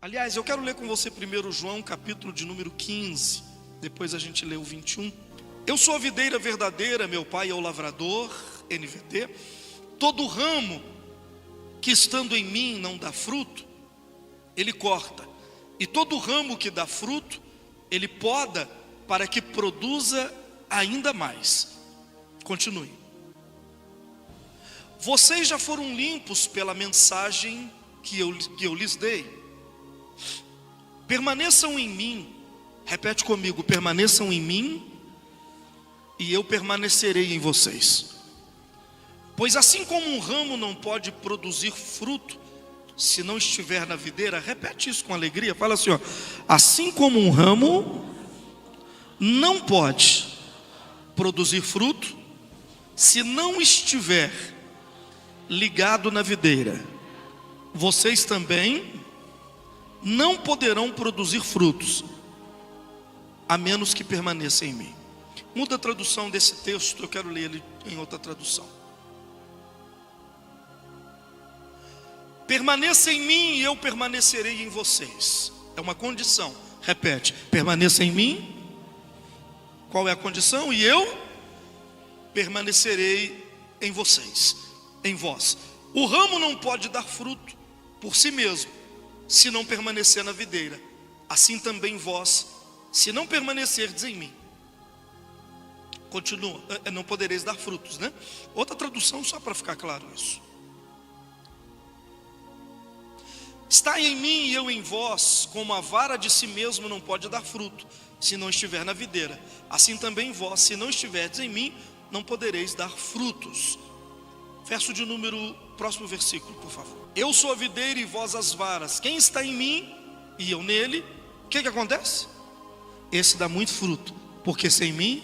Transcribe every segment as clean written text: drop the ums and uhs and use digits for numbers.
Aliás, eu quero ler com você primeiro João, capítulo de número 15. Depois a gente lê o 21. Eu sou a videira verdadeira, meu pai é o lavrador, NVT. Todo ramo que estando em mim não dá fruto, ele corta. E todo ramo que dá fruto, ele poda para que produza ainda mais. Continue. Vocês já foram limpos pela mensagem que eu lhes dei. Permaneçam em mim. Repete comigo, permaneçam em mim e eu permanecerei em vocês. Pois assim como um ramo não pode produzir fruto se não estiver na videira, repete isso com alegria, fala assim, ó, assim como um ramo não pode produzir fruto se não estiver ligado na videira, vocês também não poderão produzir frutos a menos que permaneçam em mim. Muda a tradução desse texto, eu quero ler ele em outra tradução. Permaneça em mim e eu permanecerei em vocês. É uma condição. Repete, permaneça em mim. Qual é a condição? E eu permanecerei em vocês, em vós. O ramo não pode dar fruto por si mesmo, se não permanecer na videira. Assim também vós, se não permanecerdes em mim. Continua, não podereis dar frutos, né? Outra tradução só para ficar claro isso. Está em mim e eu em vós, como a vara de si mesmo não pode dar fruto, se não estiver na videira. Assim também vós, se não estiverdes em mim, não podereis dar frutos. Verso de número, próximo versículo, por favor. Eu sou a videira e vós as varas. Quem está em mim e eu nele, o que acontece? Esse dá muito fruto, porque sem mim.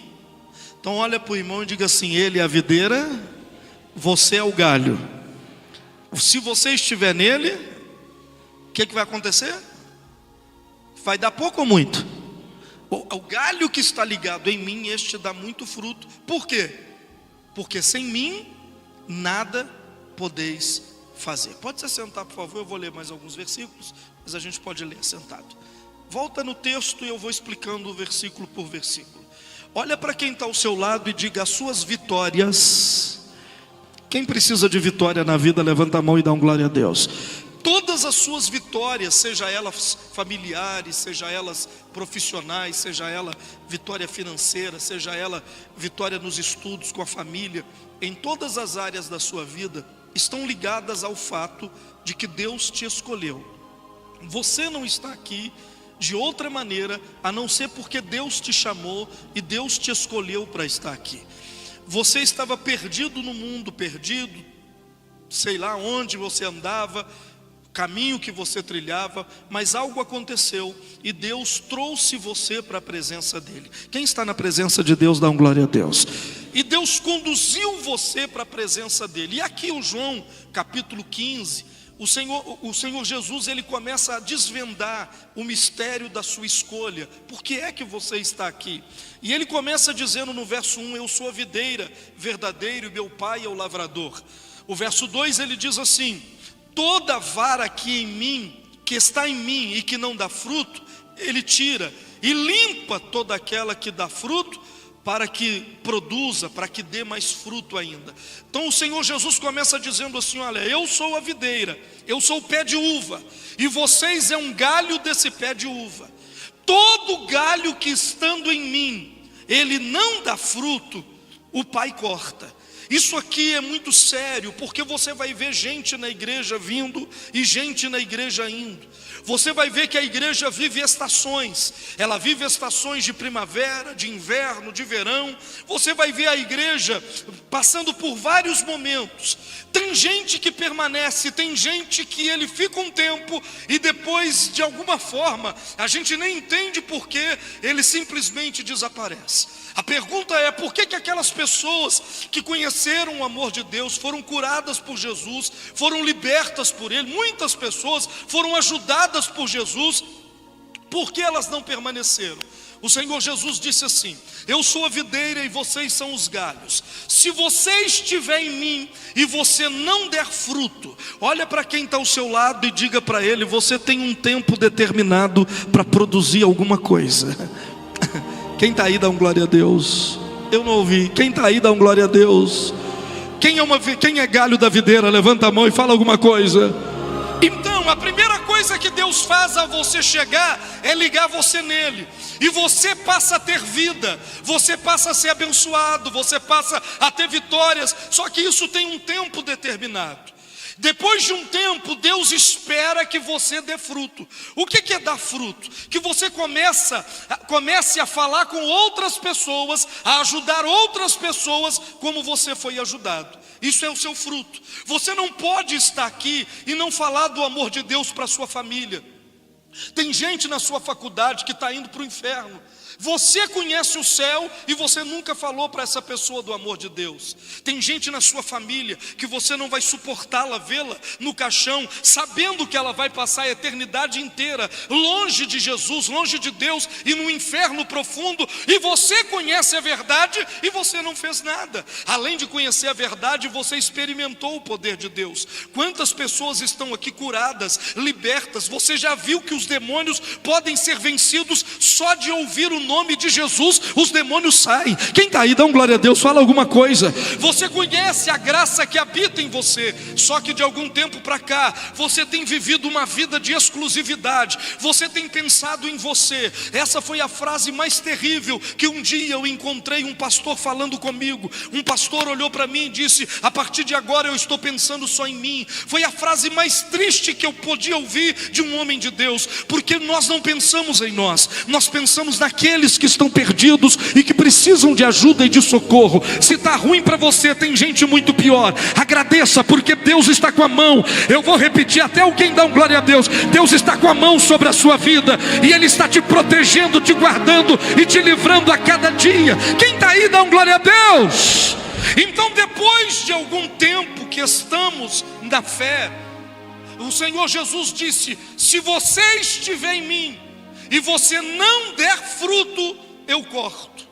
Então olha para o irmão e diga assim, ele é a videira, você é o galho. Se você estiver nele, o que vai acontecer? Vai dar pouco ou muito? O galho que está ligado em mim, este dá muito fruto. Por quê? Porque sem mim nada podeis fazer. Pode se sentar, por favor, eu vou ler mais alguns versículos, mas a gente pode ler sentado. Volta no texto e eu vou explicando versículo por versículo. Olha para quem está ao seu lado e diga as suas vitórias. Quem precisa de vitória na vida, levanta a mão e dá um glória a Deus. Todas as suas vitórias, seja elas familiares, seja elas profissionais, seja ela vitória financeira, seja ela vitória nos estudos com a família, em todas as áreas da sua vida, estão ligadas ao fato de que Deus te escolheu. Você não está aqui de outra maneira, a não ser porque Deus te chamou e Deus te escolheu para estar aqui. Você estava perdido no mundo, perdido, sei lá onde você andava, caminho que você trilhava, mas algo aconteceu e Deus trouxe você para a presença dele. Quem está na presença de Deus, dá um glória a Deus. E Deus conduziu você para a presença dele. E aqui o João, capítulo 15, o Senhor Jesus, ele começa a desvendar o mistério da sua escolha. Por que é que você está aqui? E ele começa dizendo no verso 1, eu sou a videira verdadeira e meu pai é o lavrador. O verso 2 ele diz assim, toda vara que em mim, que está em mim e que não dá fruto, ele tira e limpa toda aquela que dá fruto, para que produza, para que dê mais fruto ainda. Então o Senhor Jesus começa dizendo assim, olha, eu sou a videira, eu sou o pé de uva, e vocês é um galho desse pé de uva. Todo galho que estando em mim, ele não dá fruto, o Pai corta. Isso aqui é muito sério, porque você vai ver gente na igreja vindo e gente na igreja indo. Você vai ver que a igreja vive estações. Ela vive estações de primavera, de inverno, de verão. Você vai ver a igreja passando por vários momentos. Tem gente que permanece, tem gente que ele fica um tempo e depois, de alguma forma, a gente nem entende por que ele simplesmente desaparece. A pergunta é, por que aquelas pessoas que conheceram o amor de Deus, foram curadas por Jesus, foram libertas por Ele, muitas pessoas foram ajudadas por Jesus, por que elas não permaneceram? O Senhor Jesus disse assim: eu sou a videira e vocês são os galhos. Se você estiver em mim e você não der fruto, olha para quem está ao seu lado e diga para ele: você tem um tempo determinado para produzir alguma coisa. Quem está aí dá um glória a Deus. Eu não ouvi. Quem está aí dá um glória a Deus. Quem é galho da videira, levanta a mão e fala alguma coisa. Então, a primeira coisa que Deus faz a você chegar é ligar você nele. E você passa a ter vida, você passa a ser abençoado, você passa a ter vitórias. Só que isso tem um tempo determinado. Depois de um tempo, Deus espera que você dê fruto. O que é dar fruto? Que você comece a falar com outras pessoas, a ajudar outras pessoas como você foi ajudado. Isso é o seu fruto. Você não pode estar aqui e não falar do amor de Deus para a sua família. Tem gente na sua faculdade que está indo para o inferno. Você conhece o céu e você nunca falou para essa pessoa do amor de Deus. Tem gente na sua família que você não vai suportá-la, vê-la no caixão, sabendo que ela vai passar a eternidade inteira longe de Jesus, longe de Deus e no inferno profundo. E você conhece a verdade e você não fez nada. Além de conhecer a verdade, você experimentou o poder de Deus. Quantas pessoas estão aqui curadas, libertas? Você já viu que os demônios podem ser vencidos só de ouvir o nome de Jesus, os demônios saem. Quem está aí, dá um glória a Deus, fala alguma coisa. Você conhece a graça que habita em você, só que de algum tempo para cá, você tem vivido uma vida de exclusividade, você tem pensado em você. Essa foi a frase mais terrível que um dia eu encontrei um pastor falando comigo. Um pastor olhou para mim e disse: a partir de agora eu estou pensando só em mim. Foi a frase mais triste que eu podia ouvir de um homem de Deus, porque nós não pensamos em nós, nós pensamos naqueles que estão perdidos e que precisam de ajuda e de socorro. Se está ruim para você, tem gente muito pior. Agradeça, porque Deus está com a mão. Eu vou repetir até alguém dar um glória a Deus. Deus está com a mão sobre a sua vida e Ele está te protegendo, te guardando e te livrando a cada dia. Quem está aí, dá um glória a Deus. Então, depois de algum tempo que estamos na fé, o Senhor Jesus disse: se você estiver em mim e você não der fruto, eu corto.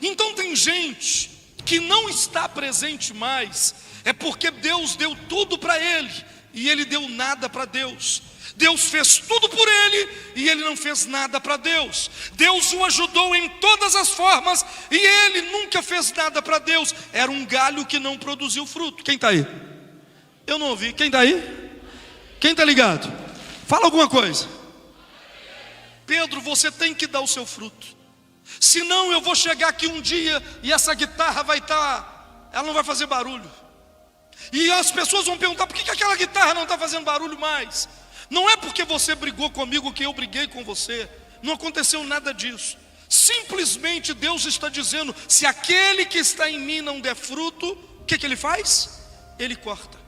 Então tem gente que não está presente mais, é porque Deus deu tudo para ele e ele deu nada para Deus. Deus fez tudo por ele e ele não fez nada para Deus. Deus o ajudou em todas as formas e ele nunca fez nada para Deus. Era um galho que não produziu fruto. Quem está aí? Eu não ouvi. Quem está aí? Quem está ligado? Fala alguma coisa. Pedro, você tem que dar o seu fruto. Senão eu vou chegar aqui um dia e essa guitarra ela não vai fazer barulho. E as pessoas vão perguntar: por que aquela guitarra não está fazendo barulho mais? Não é porque você brigou comigo que eu briguei com você. Não aconteceu nada disso. Simplesmente Deus está dizendo: se aquele que está em mim não der fruto, o que ele faz? Ele corta.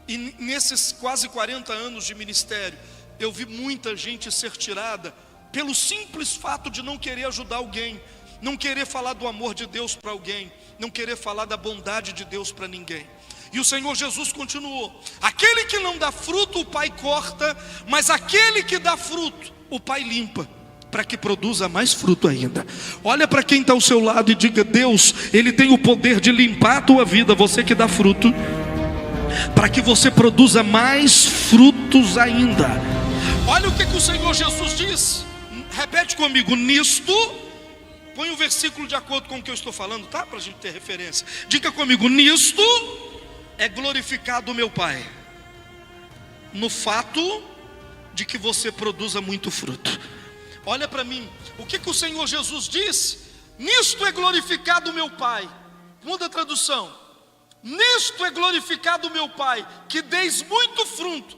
E nesses quase 40 anos de ministério, eu vi muita gente ser tirada pelo simples fato de não querer ajudar alguém, não querer falar do amor de Deus para alguém, não querer falar da bondade de Deus para ninguém. E o Senhor Jesus continuou: aquele que não dá fruto, o Pai corta, mas aquele que dá fruto, o Pai limpa, para que produza mais fruto ainda. Olha para quem está ao seu lado e diga: Deus, Ele tem o poder de limpar a tua vida, você que dá fruto, para que você produza mais frutos ainda. Olha o que o Senhor Jesus diz. Repete comigo: nisto, põe o versículo de acordo com o que eu estou falando, tá? Para a gente ter referência. Diga comigo: nisto é glorificado o meu Pai, no fato de que você produza muito fruto. Olha para mim, o que o Senhor Jesus diz? Nisto é glorificado o meu Pai. Muda a tradução. Nisto é glorificado o meu Pai, que deis muito fruto,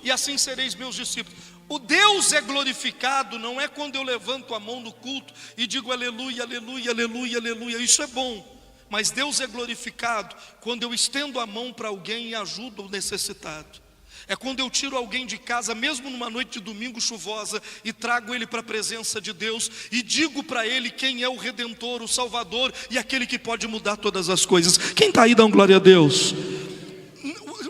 e assim sereis meus discípulos. O Deus é glorificado não é quando eu levanto a mão no culto e digo aleluia, aleluia, aleluia, aleluia. Isso é bom, mas Deus é glorificado quando eu estendo a mão para alguém e ajudo o necessitado. É quando eu tiro alguém de casa, mesmo numa noite de domingo chuvosa, e trago ele para a presença de Deus e digo para ele quem é o Redentor, o Salvador e aquele que pode mudar todas as coisas. Quem está aí, dá um glória a Deus.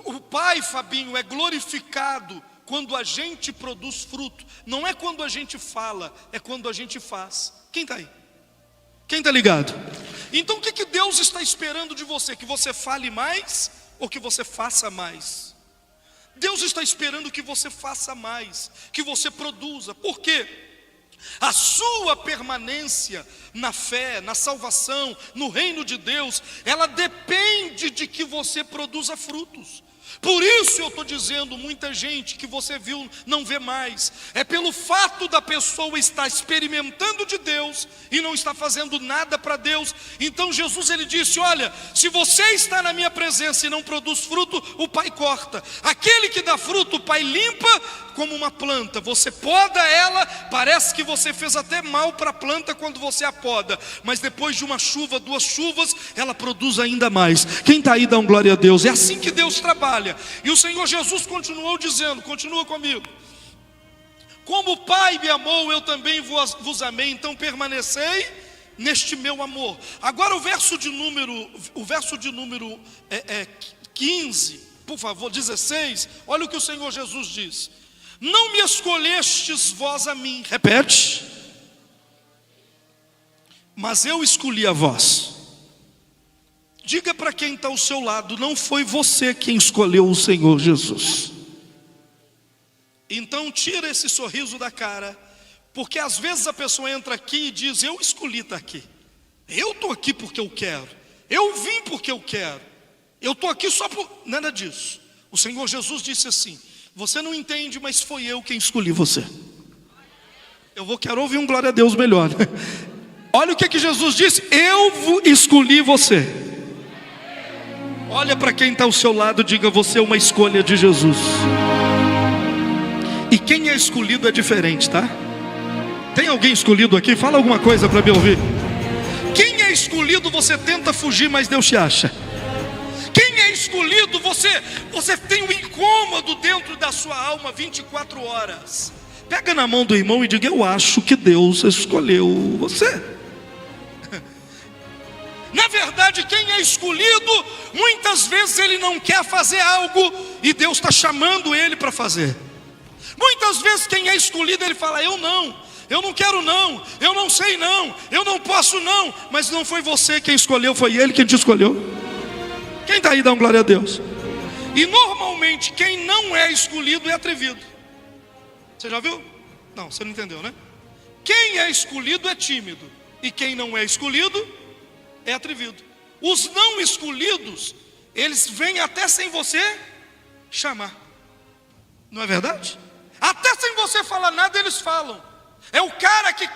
O Pai, Fabinho, é glorificado quando a gente produz fruto. Não é quando a gente fala, é quando a gente faz. Quem está aí? Quem está ligado? Então o que Deus está esperando de você? Que você fale mais ou que você faça mais? Deus está esperando que você faça mais, que você produza. Por quê? A sua permanência na fé, na salvação, no reino de Deus, ela depende de que você produza frutos. Por isso eu estou dizendo, muita gente que você viu não vê mais, é pelo fato da pessoa estar experimentando de Deus e não está fazendo nada para Deus. Então Jesus ele disse: olha, se você está na minha presença e não produz fruto, o Pai corta. Aquele que dá fruto, o Pai limpa como uma planta. Você poda ela, parece que você fez até mal para a planta quando você a poda, mas depois de uma chuva, 2 chuvas, ela produz ainda mais. Quem está aí dá um glória a Deus. É assim que Deus trabalha. E o Senhor Jesus continuou dizendo, continua comigo: como o Pai me amou, eu também vos amei, então permanecei neste meu amor. Agora o verso de número 15, por favor, 16, olha o que o Senhor Jesus diz: não me escolhestes vós a mim, repete, mas eu escolhi a vós. Diga para quem está ao seu lado: não foi você quem escolheu o Senhor Jesus. Então tira esse sorriso da cara, porque às vezes a pessoa entra aqui e diz: eu escolhi estar aqui, eu estou aqui porque eu quero, eu vim porque eu quero, eu estou aqui só por... Nada disso. O Senhor Jesus disse assim: você não entende, mas foi eu quem escolhi você. Quero ouvir um glória a Deus melhor. Olha o que Jesus disse: eu escolhi você. Olha para quem está ao seu lado, diga: você é uma escolha de Jesus. E quem é escolhido é diferente, tá? Tem alguém escolhido aqui? Fala alguma coisa para me ouvir. Quem é escolhido, você tenta fugir, mas Deus te acha. Quem é escolhido, você tem um incômodo dentro da sua alma 24 horas. Pega na mão do irmão e diga: eu acho que Deus escolheu você. Na verdade, quem é escolhido, muitas vezes ele não quer fazer algo e Deus está chamando ele para fazer. Muitas vezes quem é escolhido, ele fala: eu não quero não, eu não sei não, eu não posso não. Mas não foi você quem escolheu, foi ele quem te escolheu. Quem está aí, dá um glória a Deus. E normalmente quem não é escolhido é atrevido. Você já viu? Não, você não entendeu, né? Quem é escolhido é tímido, e quem não é escolhido é atrevido. Os não escolhidos, eles vêm até sem você chamar. Não é verdade? Até sem você falar nada, eles falam. É o cara que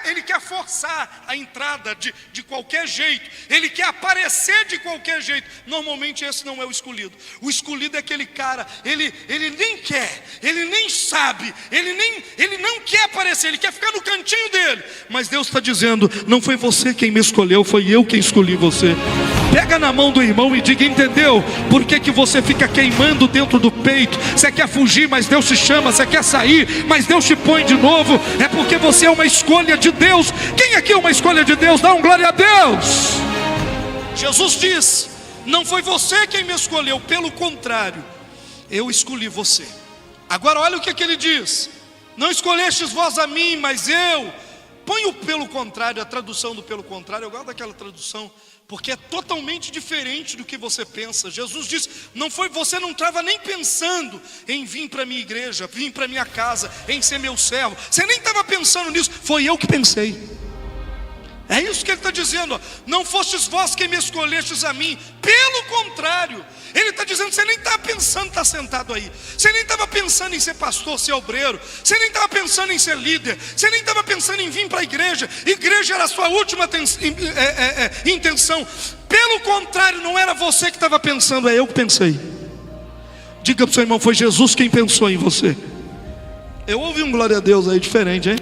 ele quer forçar a entrada de qualquer jeito, ele quer aparecer de qualquer jeito. Normalmente esse não é o escolhido. O escolhido é aquele cara, ele nem quer, ele nem sabe, ele não quer aparecer, ele quer ficar no cantinho dele. Mas Deus está dizendo: não foi você quem me escolheu, foi eu quem escolhi você. Pega na mão do irmão e diga: entendeu por que você fica queimando dentro do peito? Você quer fugir, mas Deus te chama. Você quer sair, mas Deus te põe de novo. É porque você é uma escolha de Deus. Quem aqui é uma escolha de Deus? Dá um glória a Deus. Jesus diz: não foi você quem me escolheu, pelo contrário, eu escolhi você. Agora olha o que ele diz: não escolhestes vós a mim, mas eu. Põe o pelo contrário, a tradução do pelo contrário. Eu gosto daquela tradução, porque é totalmente diferente do que você pensa. Jesus diz: você não estava nem pensando em vir para a minha igreja, vir para a minha casa, em ser meu servo. Você nem estava pensando nisso, foi eu que pensei. É isso que ele está dizendo, ó. Não fostes vós quem me escolhestes a mim, pelo contrário. Ele está dizendo: você nem estava pensando em estar sentado aí, você nem estava pensando em ser pastor, ser obreiro, você nem estava pensando em ser líder, você nem estava pensando em vir para a igreja. Igreja era a sua última intenção. Pelo contrário, não era você que estava pensando, é eu que pensei. Diga para o seu irmão: foi Jesus quem pensou em você. Eu ouvi um glória a Deus aí diferente, hein?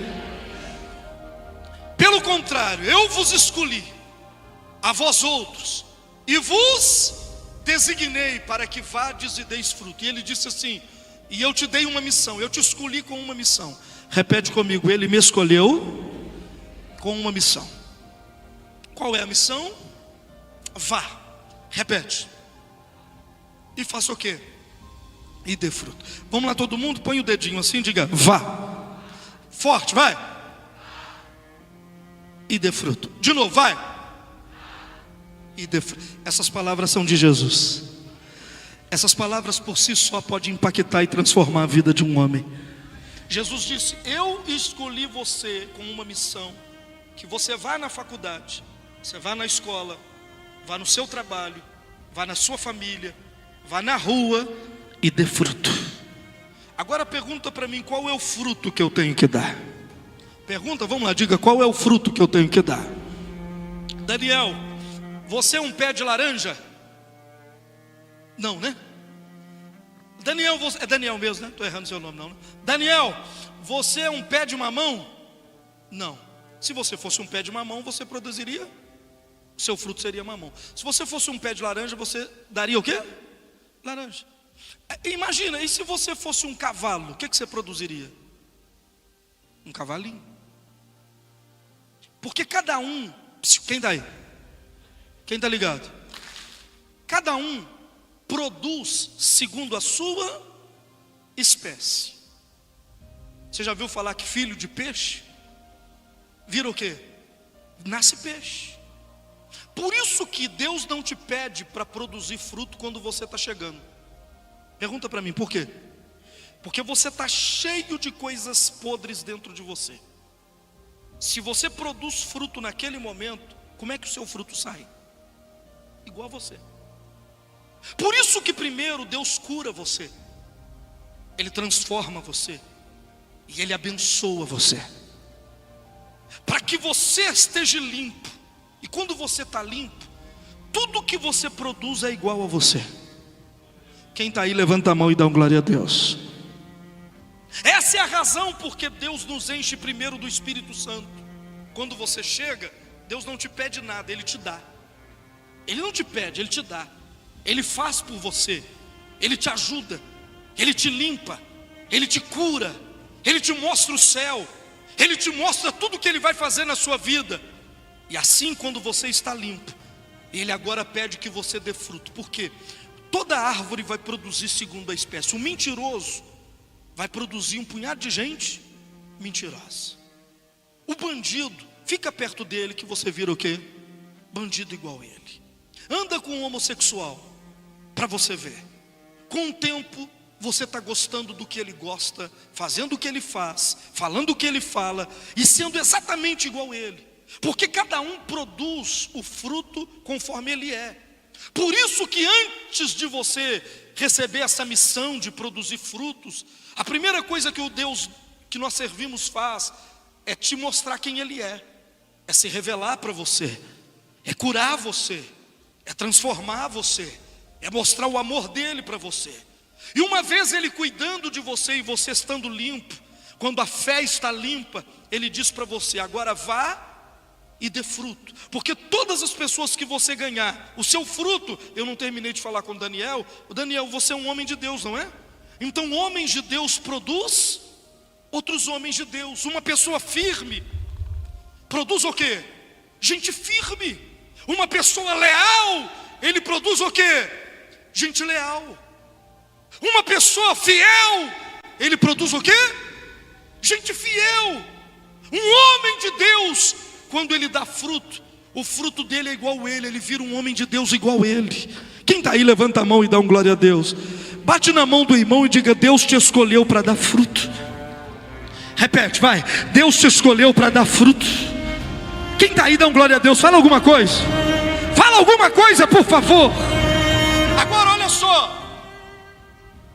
Pelo contrário, eu vos escolhi a vós outros e vos designei para que vades e deis fruto. E ele disse assim: e eu te dei uma missão, eu te escolhi com uma missão. Repete comigo: ele me escolheu com uma missão. Qual é a missão? Vá, repete. E faça o quê? e dê fruto. Vamos lá todo mundo, põe o dedinho assim, diga vá. Forte, vai. E dê fruto. De novo, vai. E dê fruto. Essas palavras são de Jesus. Essas palavras por si só podem impactar e transformar a vida de um homem. Jesus disse: eu escolhi você com uma missão, que você vá na faculdade, você vá na escola, vá no seu trabalho, vá na sua família, vá na rua e dê fruto. Agora pergunta para mim, qual é o fruto que eu tenho que dar? Pergunta, vamos lá, diga, qual é o fruto que eu tenho que dar? Daniel, você é um pé de laranja? Não, né? Daniel, é Daniel mesmo, né? Estou errando seu nome, não, né? Daniel, você é um pé de mamão? Não. Se você fosse um pé de mamão, você produziria, seu fruto seria mamão. Se você fosse um pé de laranja, você daria o quê? Laranja. Imagina, e se você fosse um cavalo, o que você produziria? Um cavalinho. Porque cada um, quem está aí? Quem está ligado? Cada um produz segundo a sua espécie. Você já viu falar que filho de peixe vira o quê? Nasce peixe. Por isso que Deus não te pede para produzir fruto quando você está chegando. Pergunta para mim, por quê? Porque você está cheio de coisas podres dentro de você. Se você produz fruto naquele momento, como é que o seu fruto sai? Igual a você. Por isso que primeiro Deus cura você, Ele transforma você e Ele abençoa você, para que você esteja limpo. E quando você está limpo, tudo que você produz é igual a você. Quem está aí, levanta a mão e dá um glória a Deus. Essa é a razão porque Deus nos enche primeiro do Espírito Santo. Quando você chega, Deus não te pede nada, Ele te dá. Ele não te pede, Ele te dá. Ele faz por você, Ele te ajuda, Ele te limpa, Ele te cura, Ele te mostra o céu, Ele te mostra tudo o que Ele vai fazer na sua vida. E assim, quando você está limpo, Ele agora pede que você dê fruto. Por quê? Toda árvore vai produzir segundo a espécie. O mentiroso vai produzir um punhado de gente mentirosa. O bandido, fica perto dele que você vira o quê? Bandido igual a ele. Anda com um homossexual, para você ver. Com o tempo, você está gostando do que ele gosta, fazendo o que ele faz, falando o que ele fala, e sendo exatamente igual a ele. Porque cada um produz o fruto conforme ele é. Por isso que antes de você receber essa missão de produzir frutos, a primeira coisa que o Deus que nós servimos faz é te mostrar quem Ele é se revelar para você, é curar você, é transformar você, é mostrar o amor dele para você. E uma vez Ele cuidando de você e você estando limpo, quando a fé está limpa, Ele diz para você: agora vá e dê fruto. Porque todas as pessoas que você ganhar, o seu fruto, eu não terminei de falar com o Daniel, você é um homem de Deus, não é? Então homens de Deus produz outros homens de Deus. Uma pessoa firme produz o quê? Gente firme. Uma pessoa leal, ele produz o quê? Gente leal. Uma pessoa fiel, ele produz o quê? Gente fiel. Um homem de Deus, quando ele dá fruto, o fruto dele é igual a ele vira um homem de Deus igual a ele. Quem está aí, levanta a mão e dá um glória a Deus. Bate na mão do irmão e diga: Deus te escolheu para dar fruto. Repete, vai. Deus te escolheu para dar fruto. Quem está aí, dá um glória a Deus. Fala alguma coisa. Fala alguma coisa, por favor. Agora olha só.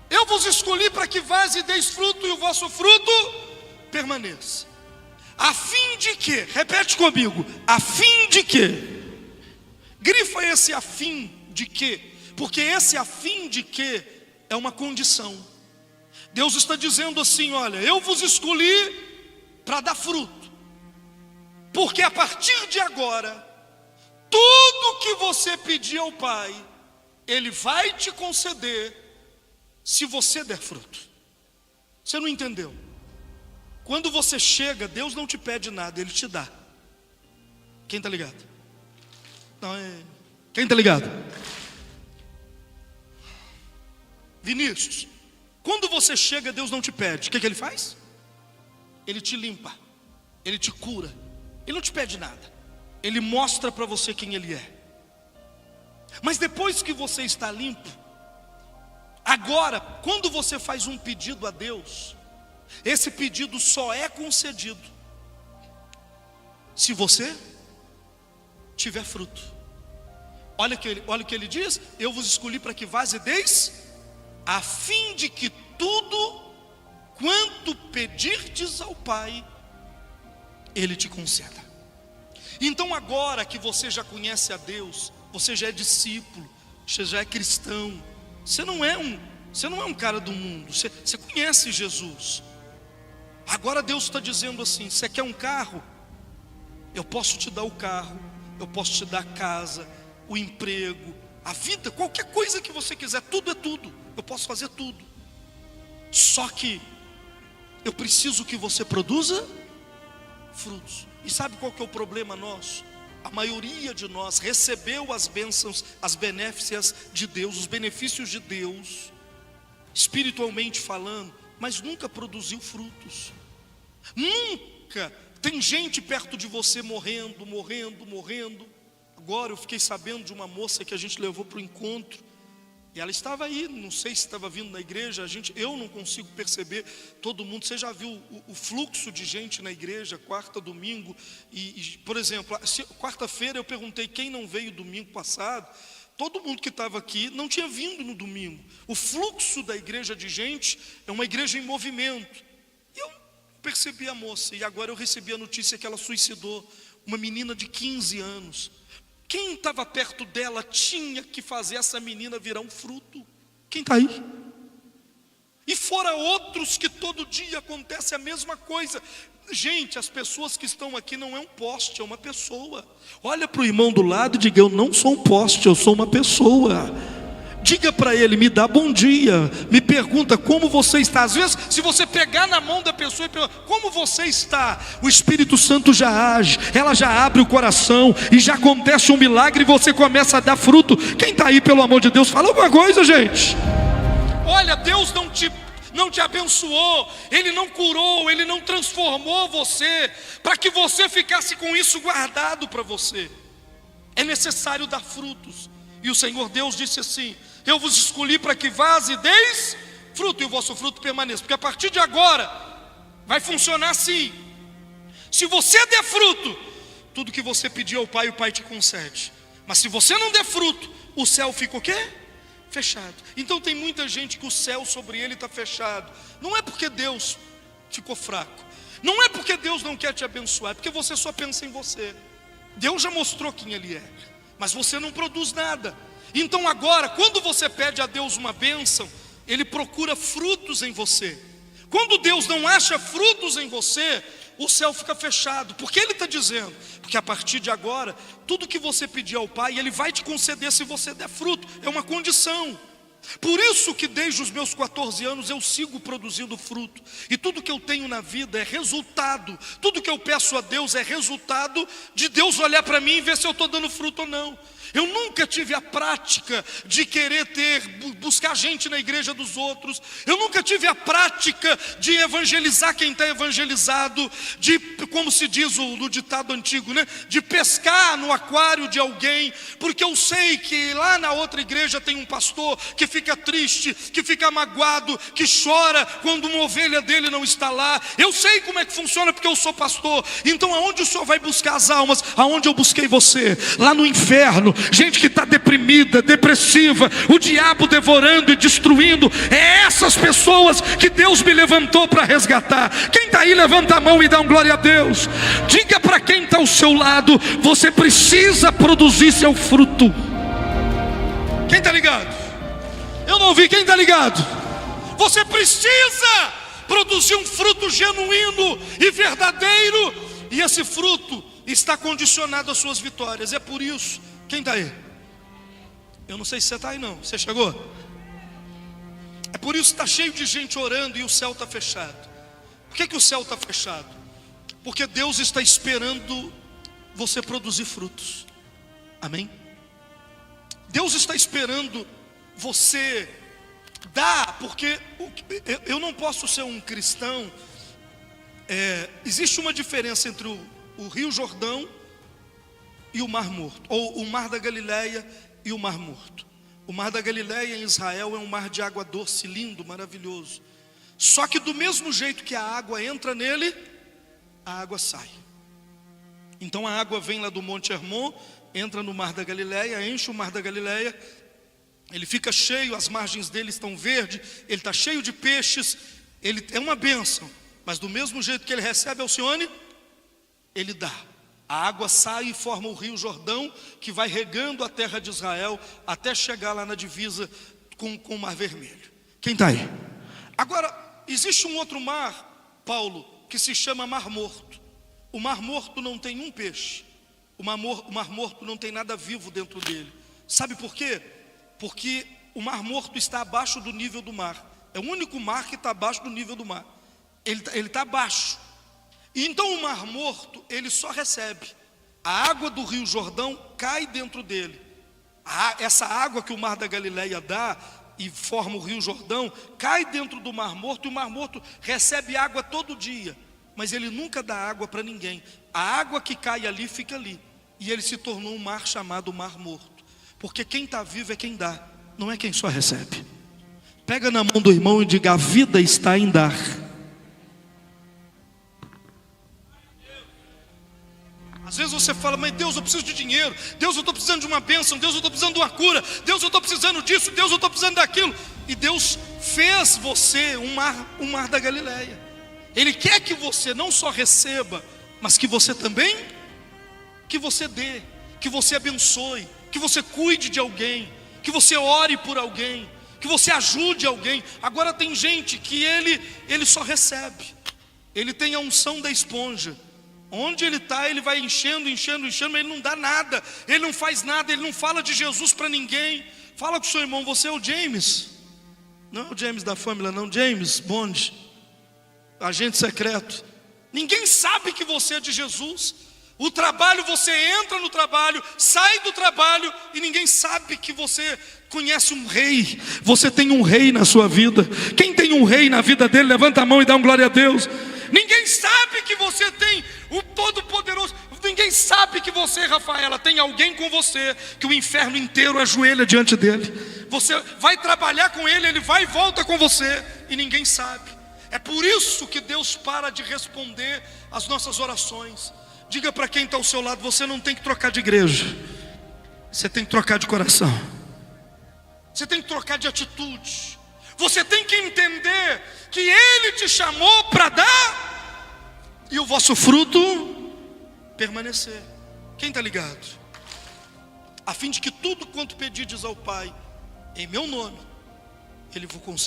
Eu vos escolhi para que vás e deis fruto, e o vosso fruto permaneça. A fim de quê? Repete comigo. A fim de quê? Grifa esse a fim de quê? Porque esse a fim de quê é uma condição. Deus está dizendo assim: olha, eu vos escolhi para dar fruto, porque a partir de agora, tudo que você pedir ao Pai, Ele vai te conceder, se você der fruto. Você não entendeu? Quando você chega, Deus não te pede nada, Ele te dá. Quem está ligado? Não, Quem está ligado? Vinícius, Quando você chega, Deus não te pede. O que Ele faz? Ele te limpa, Ele te cura. Ele não te pede nada. Ele mostra para você quem Ele é. Mas depois que você está limpo, agora, quando você faz um pedido a Deus, esse pedido só é concedido se você tiver fruto. Olha o que ele diz: eu vos escolhi para que vás e deis, a fim de que tudo quanto pedirdes ao Pai, Ele te conceda. Então agora que você já conhece a Deus, você já é discípulo, você já é cristão, você não é um cara do mundo, você conhece Jesus. Agora Deus está dizendo assim: você quer um carro? Eu posso te dar o carro, eu posso te dar a casa, o emprego, a vida, qualquer coisa que você quiser, tudo é tudo, eu posso fazer tudo. Só que eu preciso que você produza frutos. E sabe qual que é o problema nosso? A maioria de nós recebeu as bênçãos, as benéficas de Deus, os benefícios de Deus, espiritualmente falando, mas nunca produziu frutos. Nunca. Tem gente perto de você morrendo. Agora eu fiquei sabendo de uma moça que a gente levou para o encontro, e ela estava aí, não sei se estava vindo na igreja. Eu não consigo perceber todo mundo. Você já viu o fluxo de gente na igreja, quarta, domingo? Por exemplo, quarta-feira eu perguntei quem não veio domingo passado. Todo mundo que estava aqui não tinha vindo no domingo. O fluxo da igreja de gente é uma igreja em movimento. E eu percebi a moça, e agora eu recebi a notícia que ela suicidou, uma menina de 15 anos. Quem estava perto dela tinha que fazer essa menina virar um fruto. Quem está aí? E fora outros que todo dia acontece a mesma coisa. Gente, as pessoas que estão aqui não é um poste, é uma pessoa. Olha para o irmão do lado e diga: eu não sou um poste, eu sou uma pessoa. Diga para ele: me dá bom dia, me pergunta como você está. Às vezes, se você pegar na mão da pessoa e perguntar como você está, o Espírito Santo já age, ela já abre o coração e já acontece um milagre e você começa a dar fruto. Quem está aí, pelo amor de Deus, fala alguma coisa, gente. Olha, Deus não te abençoou, Ele não curou, Ele não transformou você para que você ficasse com isso guardado para você. É necessário dar frutos. E o Senhor Deus disse assim: eu vos escolhi para que vás e deis fruto, e o vosso fruto permaneça. Porque a partir de agora vai funcionar assim: se você der fruto, tudo que você pedir ao Pai, o Pai te concede. Mas se você não der fruto, o céu fica o quê? Fechado. Então tem muita gente que o céu sobre ele está fechado. Não é porque Deus ficou fraco, não é porque Deus não quer te abençoar, é porque você só pensa em você. Deus já mostrou quem Ele é, mas você não produz nada. Então agora, quando você pede a Deus uma bênção, Ele procura frutos em você. Quando Deus não acha frutos em você, o céu fica fechado. Porque Ele está dizendo, porque a partir de agora, tudo que você pedir ao Pai, Ele vai te conceder se você der fruto. É uma condição. Por isso que desde os meus 14 anos eu sigo produzindo fruto. E tudo que eu tenho na vida é resultado. Tudo que eu peço a Deus é resultado de Deus olhar para mim e ver se eu estou dando fruto ou não. Eu nunca tive a prática de querer buscar gente na igreja dos outros. Eu nunca tive a prática de evangelizar quem está evangelizado, de, como se diz no ditado antigo, né? De pescar no aquário de alguém, porque eu sei que lá na outra igreja tem um pastor que fica triste, que fica magoado, que chora quando uma ovelha dele não está lá. Eu sei como é que funciona, porque eu sou pastor. Então aonde o Senhor vai buscar as almas? Aonde eu busquei você? Lá no inferno. Gente que está deprimida, depressiva, o diabo devorando e destruindo. É essas pessoas que Deus me levantou para resgatar. Quem está aí, levanta a mão e dá um glória a Deus. Diga para quem está ao seu lado: você precisa produzir seu fruto. Quem está ligado? Eu não ouvi. Quem está ligado? Você precisa produzir um fruto genuíno e verdadeiro, e esse fruto está condicionado às suas vitórias. É por isso. Quem está aí? Eu não sei se você está aí não. Você chegou? É por isso que está cheio de gente orando e o céu está fechado. Por que o céu está fechado? Porque Deus está esperando você produzir frutos. Amém? Deus está esperando você dar porque eu não posso ser um cristão. Existe uma diferença entre o Rio Jordão e o Mar Morto, ou o Mar da Galileia e o Mar Morto. O Mar da Galileia em Israel é um mar de água doce, lindo, maravilhoso. Só que do mesmo jeito que a água entra nele, a água sai. Então a água vem lá do Monte Hermon, entra no Mar da Galileia, enche o Mar da Galileia, ele fica cheio, as margens dele estão verdes, ele está cheio de peixes, ele é uma bênção. Mas do mesmo jeito que ele recebe Alcione, ele dá. A água sai e forma o Rio Jordão, que vai regando a terra de Israel, até chegar lá na divisa com o Mar Vermelho. Quem está aí? Agora, existe um outro mar, Paulo, que se chama Mar Morto. O Mar Morto não tem um peixe. O Mar Morto não tem nada vivo dentro dele. Sabe por quê? Porque o Mar Morto está abaixo do nível do mar. É o único mar que está abaixo do nível do mar. Ele está abaixo. E então o Mar Morto, ele só recebe. A água do Rio Jordão cai dentro dele. Essa água que o Mar da Galileia dá e forma o Rio Jordão, cai dentro do Mar Morto, e o Mar Morto recebe água todo dia. Mas ele nunca dá água para ninguém. A água que cai ali, fica ali. E ele se tornou um mar chamado Mar Morto. Porque quem está vivo é quem dá, não é quem só recebe. Pega na mão do irmão e diga: a vida está em dar. Às vezes você fala: mas Deus, eu preciso de dinheiro. Deus, eu estou precisando de uma bênção. Deus, eu estou precisando de uma cura. Deus, eu estou precisando disso. Deus, eu estou precisando daquilo. E Deus fez você um mar da Galileia. Ele quer que você não só receba, mas que você também, que você dê, que você abençoe, que você cuide de alguém, que você ore por alguém, que você ajude alguém. Agora tem gente que ele só recebe. Ele tem a unção da esponja. Onde ele está, ele vai enchendo, mas ele não dá nada, ele não faz nada, ele não fala de Jesus para ninguém. Fala com o seu irmão: você é o James, não é o James da família, não, James Bond, agente secreto. Ninguém sabe que você é de Jesus. O trabalho, você entra no trabalho, sai do trabalho, e ninguém sabe que você conhece um rei. Você tem um rei na sua vida. Quem tem um rei na vida dele, levanta a mão e dá um glória a Deus. Ninguém sabe que você tem o Todo-Poderoso. Ninguém sabe que você, Rafaela, tem alguém com você, que o inferno inteiro ajoelha diante dele. Você vai trabalhar com ele, ele vai e volta com você, e ninguém sabe. É por isso que Deus para de responder as nossas orações. Diga para quem está ao seu lado: você não tem que trocar de igreja, você tem que trocar de coração. Você tem que trocar de atitude. Você tem que entender que Ele te chamou para dar, e o vosso fruto permanecer. Quem está ligado? A fim de que tudo quanto pedides ao Pai em meu nome,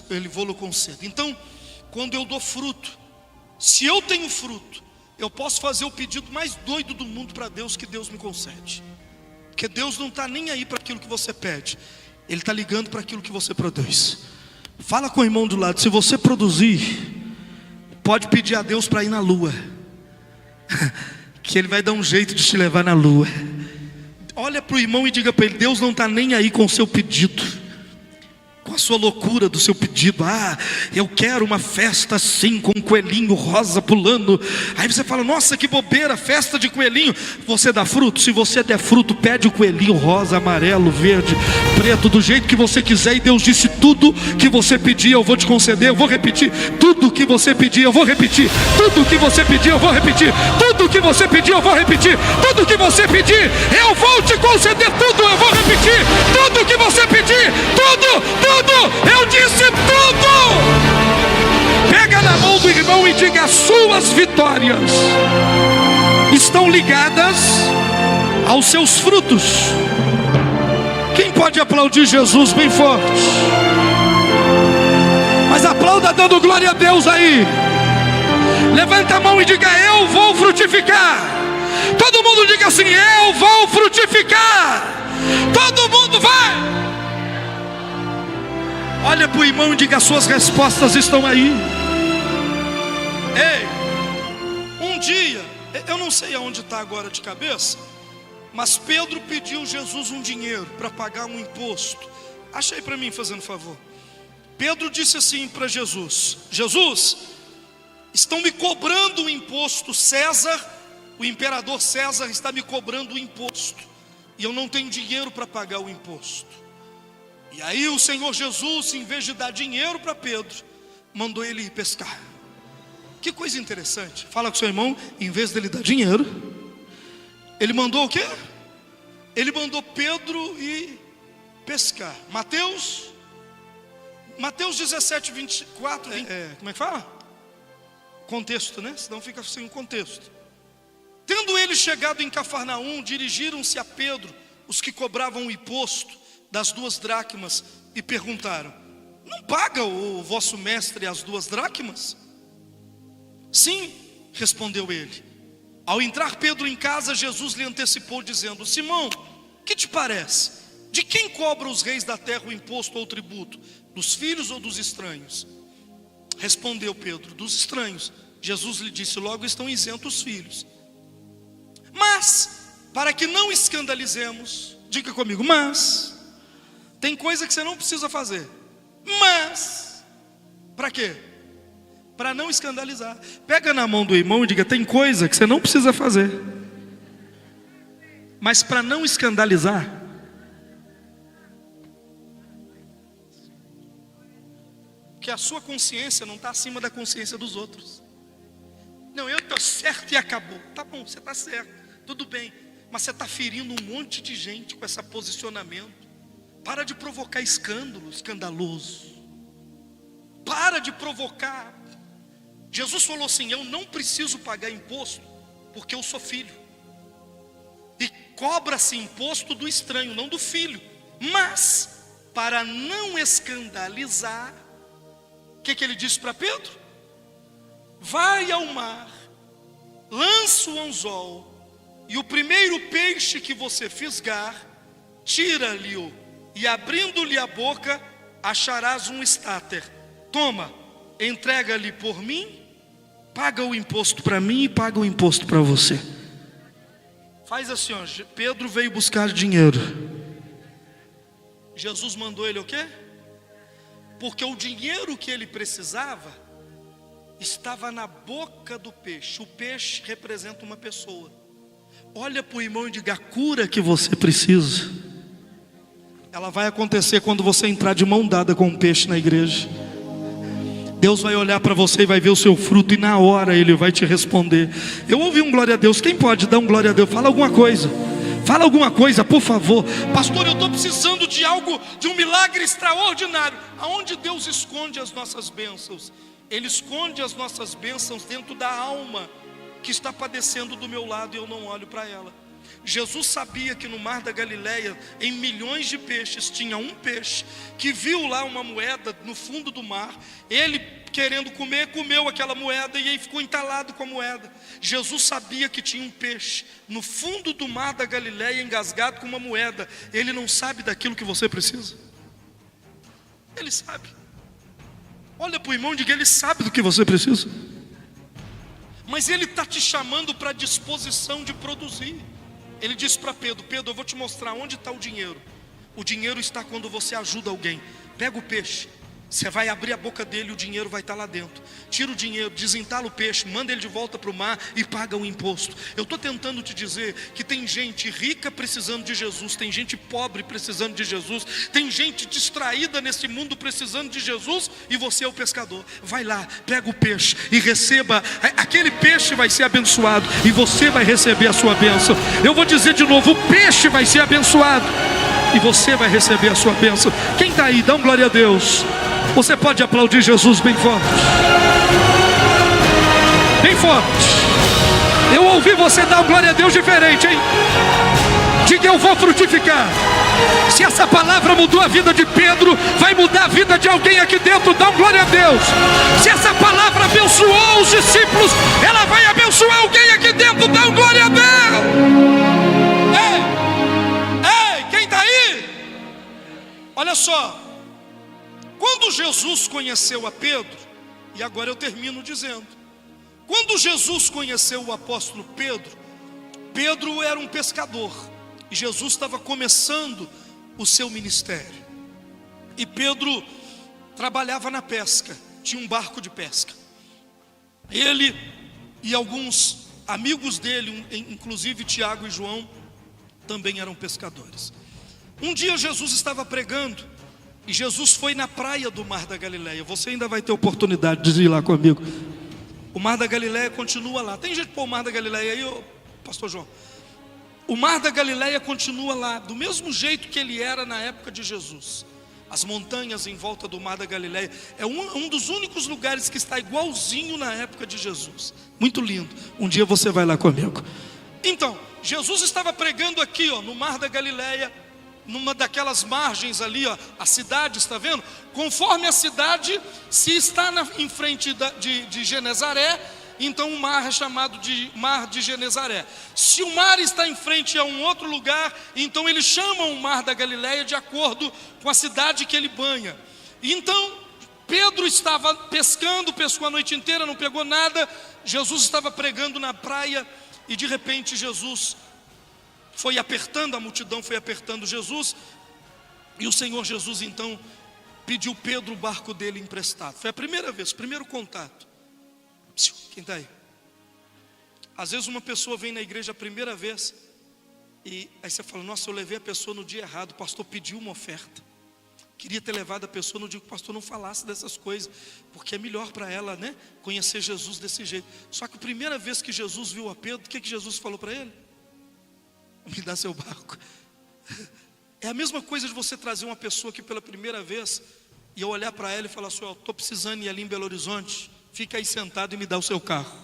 Ele vou-lo conceder. Então, quando eu dou fruto, se eu tenho fruto, eu posso fazer o pedido mais doido do mundo para Deus, que Deus me concede. Porque Deus não está nem aí para aquilo que você pede, Ele está ligando para aquilo que você produz. Fala com o irmão do lado: se você produzir, pode pedir a Deus para ir na lua, que Ele vai dar um jeito de te levar na lua. Olha para o irmão e diga para ele: Deus não está nem aí com o seu pedido, com a sua loucura do seu pedido. Eu quero uma festa assim, com um coelhinho rosa pulando. Aí você fala: nossa, que bobeira, festa de coelhinho. Você dá fruto? Se você der fruto, pede o coelhinho rosa, amarelo, verde, preto, do jeito que você quiser. E Deus disse: tudo que você pedir eu vou te conceder. Eu vou repetir: tudo que você pedir eu vou repetir. Tudo que você pedir eu vou repetir. Tudo que você pedir eu vou repetir. Tudo que você pedir eu vou te conceder. Tudo eu vou repetir. Tudo que você pedir, tudo. Eu disse tudo. Pega na mão do irmão e diga: as suas vitórias estão ligadas aos seus frutos. Quem pode aplaudir Jesus bem forte? Mas aplauda dando glória a Deus aí. Levanta a mão e diga: eu vou frutificar. Todo mundo diga assim: eu vou frutificar. Todo mundo vai. Olha para o irmão e diga: as suas respostas estão aí. Ei, um dia, eu não sei aonde está agora de cabeça, mas Pedro pediu Jesus um dinheiro para pagar um imposto. Acha aí para mim, fazendo favor. Pedro disse assim para Jesus: Jesus, estão me cobrando o imposto, o imperador César está me cobrando o imposto, e eu não tenho dinheiro para pagar o imposto. E aí o Senhor Jesus, em vez de dar dinheiro para Pedro, mandou ele ir pescar. Que coisa interessante. Fala com seu irmão, em vez dele dar dinheiro, ele mandou o quê? Ele mandou Pedro ir pescar. Mateus 17, 24, como é que fala? Contexto, né? Senão fica sem um contexto. Tendo eles chegado em Cafarnaum, dirigiram-se a Pedro os que cobravam o imposto das 2 dracmas e perguntaram: não paga o vosso mestre as 2 dracmas? Sim, respondeu ele. Ao entrar Pedro em casa, Jesus lhe antecipou dizendo: Simão, que te parece? De quem cobram os reis da terra o imposto ou o tributo? Dos filhos ou dos estranhos? Respondeu Pedro: dos estranhos. Jesus lhe disse: logo estão isentos os filhos. Mas, para que não escandalizemos, diga comigo, mas, tem coisa que você não precisa fazer. Mas, para quê? Para não escandalizar. Pega na mão do irmão e diga: tem coisa que você não precisa fazer, mas para não escandalizar. Que a sua consciência não está acima da consciência dos outros. Não, eu estou certo e acabou. Tá bom, você está certo, tudo bem. Mas você está ferindo um monte de gente com esse posicionamento. Para de provocar escândalo, escandaloso. Para de provocar. Jesus falou assim: eu não preciso pagar imposto, porque eu sou filho. E cobra-se imposto do estranho, não do filho. Mas, para não escandalizar, o que ele disse para Pedro? Vai ao mar, lança o anzol, e o primeiro peixe que você fisgar, tira-lhe-o, e abrindo-lhe a boca, acharás um estáter. Toma, entrega-lhe por mim, paga o imposto para mim e paga o imposto para você. Faz assim, ó, Pedro veio buscar dinheiro. Jesus mandou ele o quê? Porque o dinheiro que ele precisava estava na boca do peixe. O peixe representa uma pessoa. Olha para o irmão e diga: a cura que você precisa, ela vai acontecer quando você entrar de mão dada com um peixe na igreja. Deus vai olhar para você e vai ver o seu fruto, e na hora Ele vai te responder. Eu ouvi um glória a Deus. Quem pode dar um glória a Deus? Fala alguma coisa. Fala alguma coisa, por favor. Pastor, eu estou precisando de algo, de um milagre extraordinário. Aonde Deus esconde as nossas bênçãos? Ele esconde as nossas bênçãos dentro da alma que está padecendo do meu lado e eu não olho para ela. Jesus sabia que no mar da Galileia, em milhões de peixes, tinha um peixe que viu lá uma moeda no fundo do mar. Ele, querendo comer, comeu aquela moeda e aí ficou entalado com a moeda. Jesus sabia que tinha um peixe no fundo do mar da Galileia, engasgado com uma moeda. Ele não sabe daquilo que você precisa? Ele sabe. Olha para o irmão e diga: ele sabe do que você precisa. Mas ele está te chamando para a disposição de produzir. Ele disse para Pedro: Pedro, eu vou te mostrar onde está o dinheiro. O dinheiro está quando você ajuda alguém. Pega o peixe, você vai abrir a boca dele, o dinheiro vai estar lá dentro. Tira o dinheiro, desentala o peixe, manda ele de volta para o mar e paga o imposto. Eu estou tentando te dizer que tem gente rica precisando de Jesus, tem gente pobre precisando de Jesus, tem gente distraída nesse mundo precisando de Jesus, e você é o pescador. Vai lá, pega o peixe e receba. Aquele peixe vai ser abençoado e você vai receber a sua bênção. Eu vou dizer de novo: o peixe vai ser abençoado e você vai receber a sua bênção. Quem está aí, dá um glória a Deus. Você pode aplaudir Jesus bem forte. Bem forte. Eu ouvi você dar um glória a Deus diferente, hein? Diga: eu vou frutificar. Se essa palavra mudou a vida de Pedro, vai mudar a vida de alguém aqui dentro. Dá um glória a Deus. Se essa palavra abençoou os discípulos, ela vai abençoar alguém aqui dentro. Dá um glória a Deus. Ei, quem está aí? Olha só. Quando Jesus conheceu a Pedro, e agora eu termino dizendo, quando Jesus conheceu o apóstolo Pedro, Pedro era um pescador, e Jesus estava começando o seu ministério. E Pedro trabalhava na pesca, tinha um barco de pesca. Ele e alguns amigos dele, inclusive Tiago e João, também eram pescadores. Um dia Jesus estava pregando, e Jesus foi na praia do Mar da Galileia. Você ainda vai ter oportunidade de ir lá comigo. O Mar da Galileia continua lá. Tem jeito de pôr o Mar da Galileia aí, pastor João? O Mar da Galileia continua lá, do mesmo jeito que ele era na época de Jesus. As montanhas em volta do Mar da Galileia é um dos únicos lugares que está igualzinho na época de Jesus. Muito lindo. Um dia você vai lá comigo. Então, Jesus estava pregando aqui, no Mar da Galileia, numa daquelas margens ali, a cidade, está vendo? Conforme a cidade, se está em frente de Genezaré, então o mar é chamado de Mar de Genezaré. Se o mar está em frente a um outro lugar, então eles chamam o Mar da Galileia de acordo com a cidade que ele banha. Então Pedro estava pescando, pescou a noite inteira, não pegou nada. Jesus estava pregando na praia, e de repente Jesus foi apertando, a multidão foi apertando Jesus, e o Senhor Jesus então pediu Pedro o barco dele emprestado. Foi a primeira vez, primeiro contato. Quem está aí? Às vezes uma pessoa vem na igreja a primeira vez, e aí você fala: nossa, eu levei a pessoa no dia errado, o pastor pediu uma oferta. Queria ter levado a pessoa no dia que o pastor não falasse dessas coisas, porque é melhor para ela, né, conhecer Jesus desse jeito. Só que a primeira vez que Jesus viu a Pedro, o que Jesus falou para ele? Me dá seu barco. É a mesma coisa de você trazer uma pessoa aqui pela primeira vez, e eu olhar para ela e falar assim: estou precisando ir ali em Belo Horizonte, fica aí sentado e me dá o seu carro.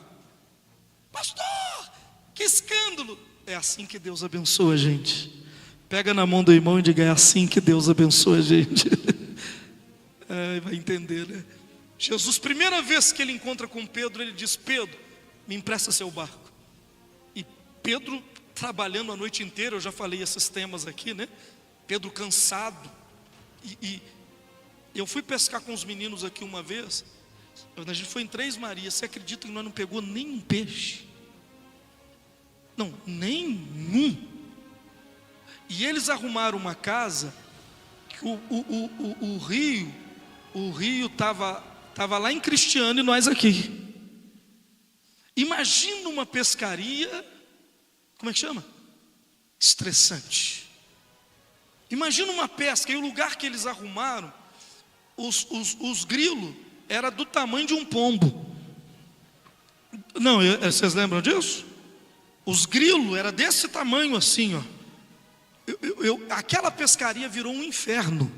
Pastor, que escândalo! É assim que Deus abençoa a gente. Pega na mão do irmão e diga: é assim que Deus abençoa a gente. Vai entender, né? Jesus, primeira vez que ele encontra com Pedro, ele diz: Pedro, me empresta seu barco. E Pedro trabalhando a noite inteira, eu já falei esses temas aqui, né? Pedro cansado. E eu fui pescar com os meninos aqui uma vez. A gente foi em Três Marias. Você acredita que nós não pegou nenhum peixe? Não, nenhum. E eles arrumaram uma casa que o rio estava lá em Cristiano e nós aqui. Imagina uma pescaria, como é que chama? Estressante. Imagina uma pesca, e o lugar que eles arrumaram, os grilos era do tamanho de um pombo. Não, vocês lembram disso? Os grilos era desse tamanho assim, aquela pescaria virou um inferno,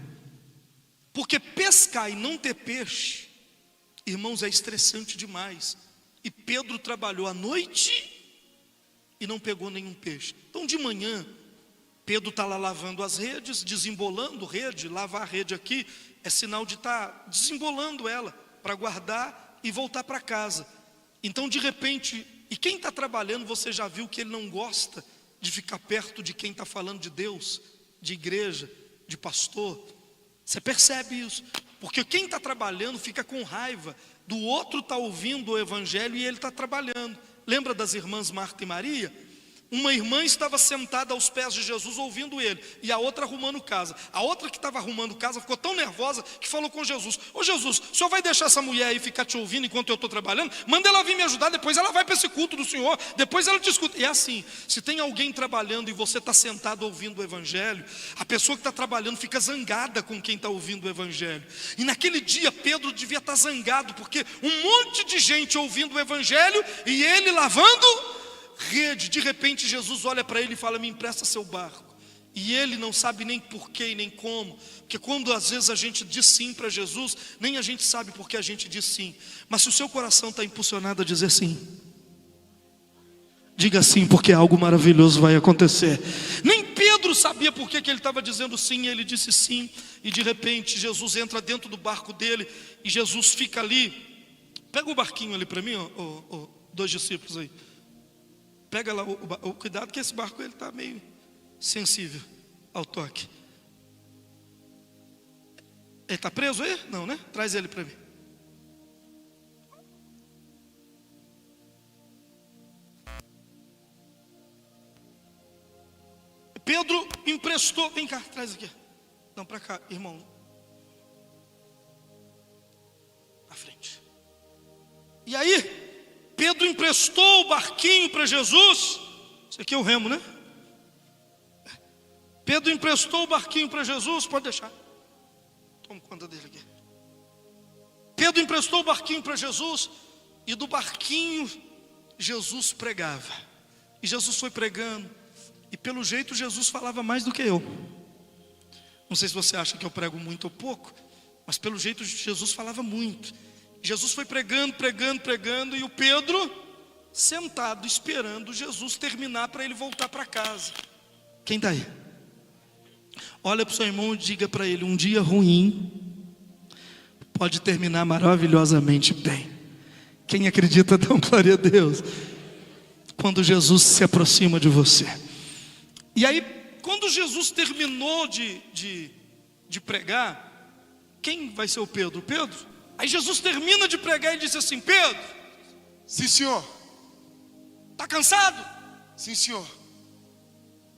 porque pescar e não ter peixe, irmãos, é estressante demais. E Pedro trabalhou à noite e não pegou nenhum peixe. Então de manhã, Pedro está lá lavando as redes, desembolando rede. Lavar a rede aqui é sinal de estar desembolando ela, para guardar e voltar para casa. Então de repente, e quem está trabalhando, você já viu que ele não gosta de ficar perto de quem está falando de Deus, de igreja, de pastor. Você percebe isso, porque quem está trabalhando fica com raiva do outro estar ouvindo o evangelho e ele está trabalhando. Lembra das irmãs Marta e Maria? Uma irmã estava sentada aos pés de Jesus ouvindo ele, e a outra arrumando casa. A outra que estava arrumando casa ficou tão nervosa que falou com Jesus: ô Jesus, o senhor vai deixar essa mulher aí ficar te ouvindo enquanto eu estou trabalhando? Manda ela vir me ajudar, depois ela vai para esse culto do senhor, depois ela te escuta. E é assim, se tem alguém trabalhando e você está sentado ouvindo o evangelho, a pessoa que está trabalhando fica zangada com quem está ouvindo o evangelho. E naquele dia Pedro devia estar zangado, porque um monte de gente ouvindo o evangelho e ele lavando rede. De repente Jesus olha para ele e fala: me empresta seu barco. E ele não sabe nem porquê e nem como, porque quando às vezes a gente diz sim para Jesus, nem a gente sabe porque a gente diz sim. Mas se o seu coração está impulsionado a dizer sim, diga sim, porque algo maravilhoso vai acontecer. Nem Pedro sabia por que ele estava dizendo sim, e ele disse sim. E de repente Jesus entra dentro do barco dele, e Jesus fica ali. Pega o barquinho ali para mim, dois discípulos aí. Pega lá, cuidado que esse barco ele está meio sensível ao toque. Ele está preso aí? Não, né? Traz ele para mim. Pedro emprestou, vem cá, traz aqui. Não, para cá, irmão. E aí, Pedro emprestou o barquinho para Jesus. Isso aqui é o remo, né? Pedro emprestou o barquinho para Jesus, pode deixar. Toma conta dele aqui. Pedro emprestou o barquinho para Jesus, e do barquinho Jesus pregava. E Jesus foi pregando, e pelo jeito Jesus falava mais do que eu. Não sei se você acha que eu prego muito ou pouco, mas pelo jeito Jesus falava muito. Jesus foi pregando, e o Pedro sentado, esperando Jesus terminar para ele voltar para casa. Quem está aí? Olha para o seu irmão e diga para ele: um dia ruim pode terminar maravilhosamente bem. Quem acredita, dá glória a Deus. Quando Jesus se aproxima de você. E aí, quando Jesus terminou de pregar, quem vai ser o Pedro? Pedro? Aí Jesus termina de pregar e disse assim: Pedro, Sim, senhor. está cansado? Sim, senhor.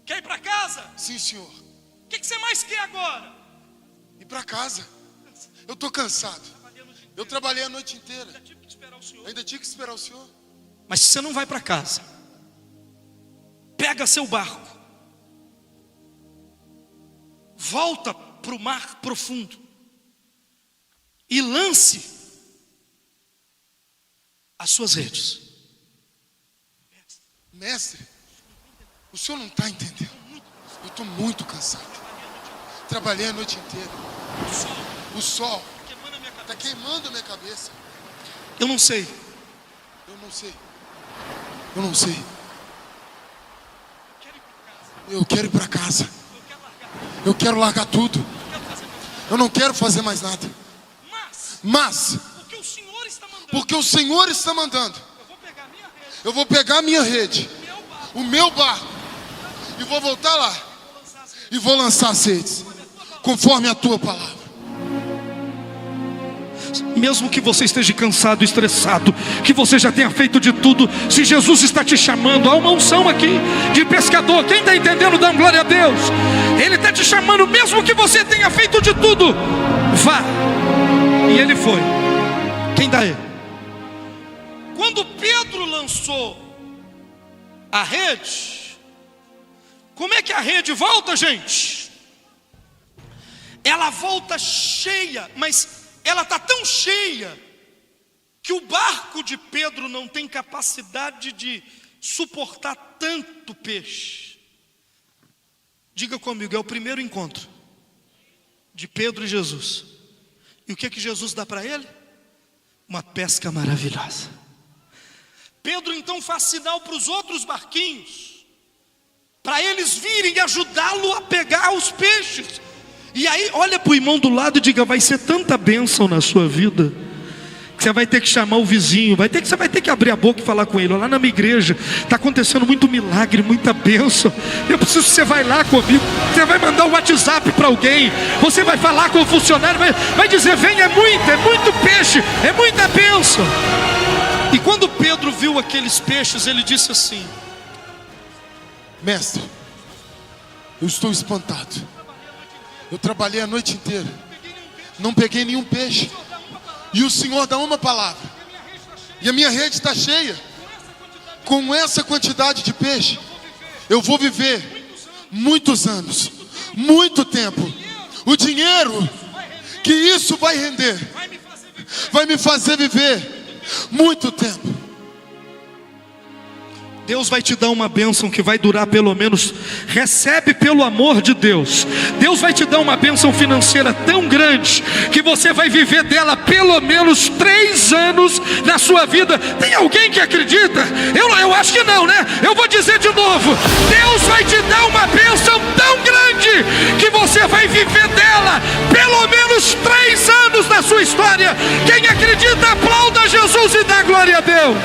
Quer ir para casa? Sim, senhor. O que você mais quer agora? Ir para casa. Eu estou cansado. Eu trabalhei a noite inteira. Ainda tive que esperar o senhor. Ainda tinha que esperar o senhor. Mas se você não vai para casa, pega seu barco, volta para o mar profundo e lance as suas redes. Mestre, o senhor não está entendendo. Eu estou muito cansado. Trabalhei a noite inteira. O sol está queimando a minha cabeça. Eu não sei. Eu não sei. Eu não sei. Eu quero ir para casa. Eu quero largar tudo. Eu não quero fazer mais nada. Mas porque o Senhor está mandando, eu vou pegar a minha rede, o meu barco, e vou voltar lá e vou lançar as redes, conforme a tua palavra. Mesmo que você esteja cansado, estressado, que você já tenha feito de tudo, se Jesus está te chamando, há uma unção aqui de pescador. Quem está entendendo, dá glória a Deus. Ele está te chamando, mesmo que você tenha feito de tudo, vá. E ele foi. Quem está aí? Quando Pedro lançou a rede, como é que a rede volta, gente? Ela volta cheia, mas ela está tão cheia que o barco de Pedro não tem capacidade de suportar tanto peixe. Diga comigo, é o primeiro encontro de Pedro e Jesus. E o que é que Jesus dá para ele? Uma pesca maravilhosa. Pedro então faz sinal para os outros barquinhos, para eles virem ajudá-lo a pegar os peixes. E aí olha para o irmão do lado e diga: vai ser tanta bênção na sua vida, que você vai ter que chamar o vizinho, você vai ter que abrir a boca e falar com ele: lá na minha igreja está acontecendo muito milagre, muita bênção. Eu preciso que você vai lá comigo. Você vai mandar um WhatsApp para alguém, você vai falar com o funcionário, vai dizer: vem, é muito peixe, é muita bênção. E quando Pedro viu aqueles peixes, ele disse assim: Mestre, eu estou espantado. Eu trabalhei a noite inteira, não peguei nenhum peixe, e o Senhor dá uma palavra, e a minha rede está cheia. Com essa quantidade de peixe, eu vou viver muitos anos, muito tempo. O dinheiro que isso vai render vai me fazer viver muito tempo. Deus vai te dar uma bênção que vai durar pelo menos, recebe pelo amor de Deus. Deus vai te dar uma bênção financeira tão grande que você vai viver dela pelo menos 3 anos na sua vida. Tem alguém que acredita? Eu acho que não, né? Eu vou dizer de novo: Deus vai te dar uma bênção tão grande que você vai viver dela pelo menos 3 anos na sua história. Quem acredita, aplauda Jesus e dá glória a Deus.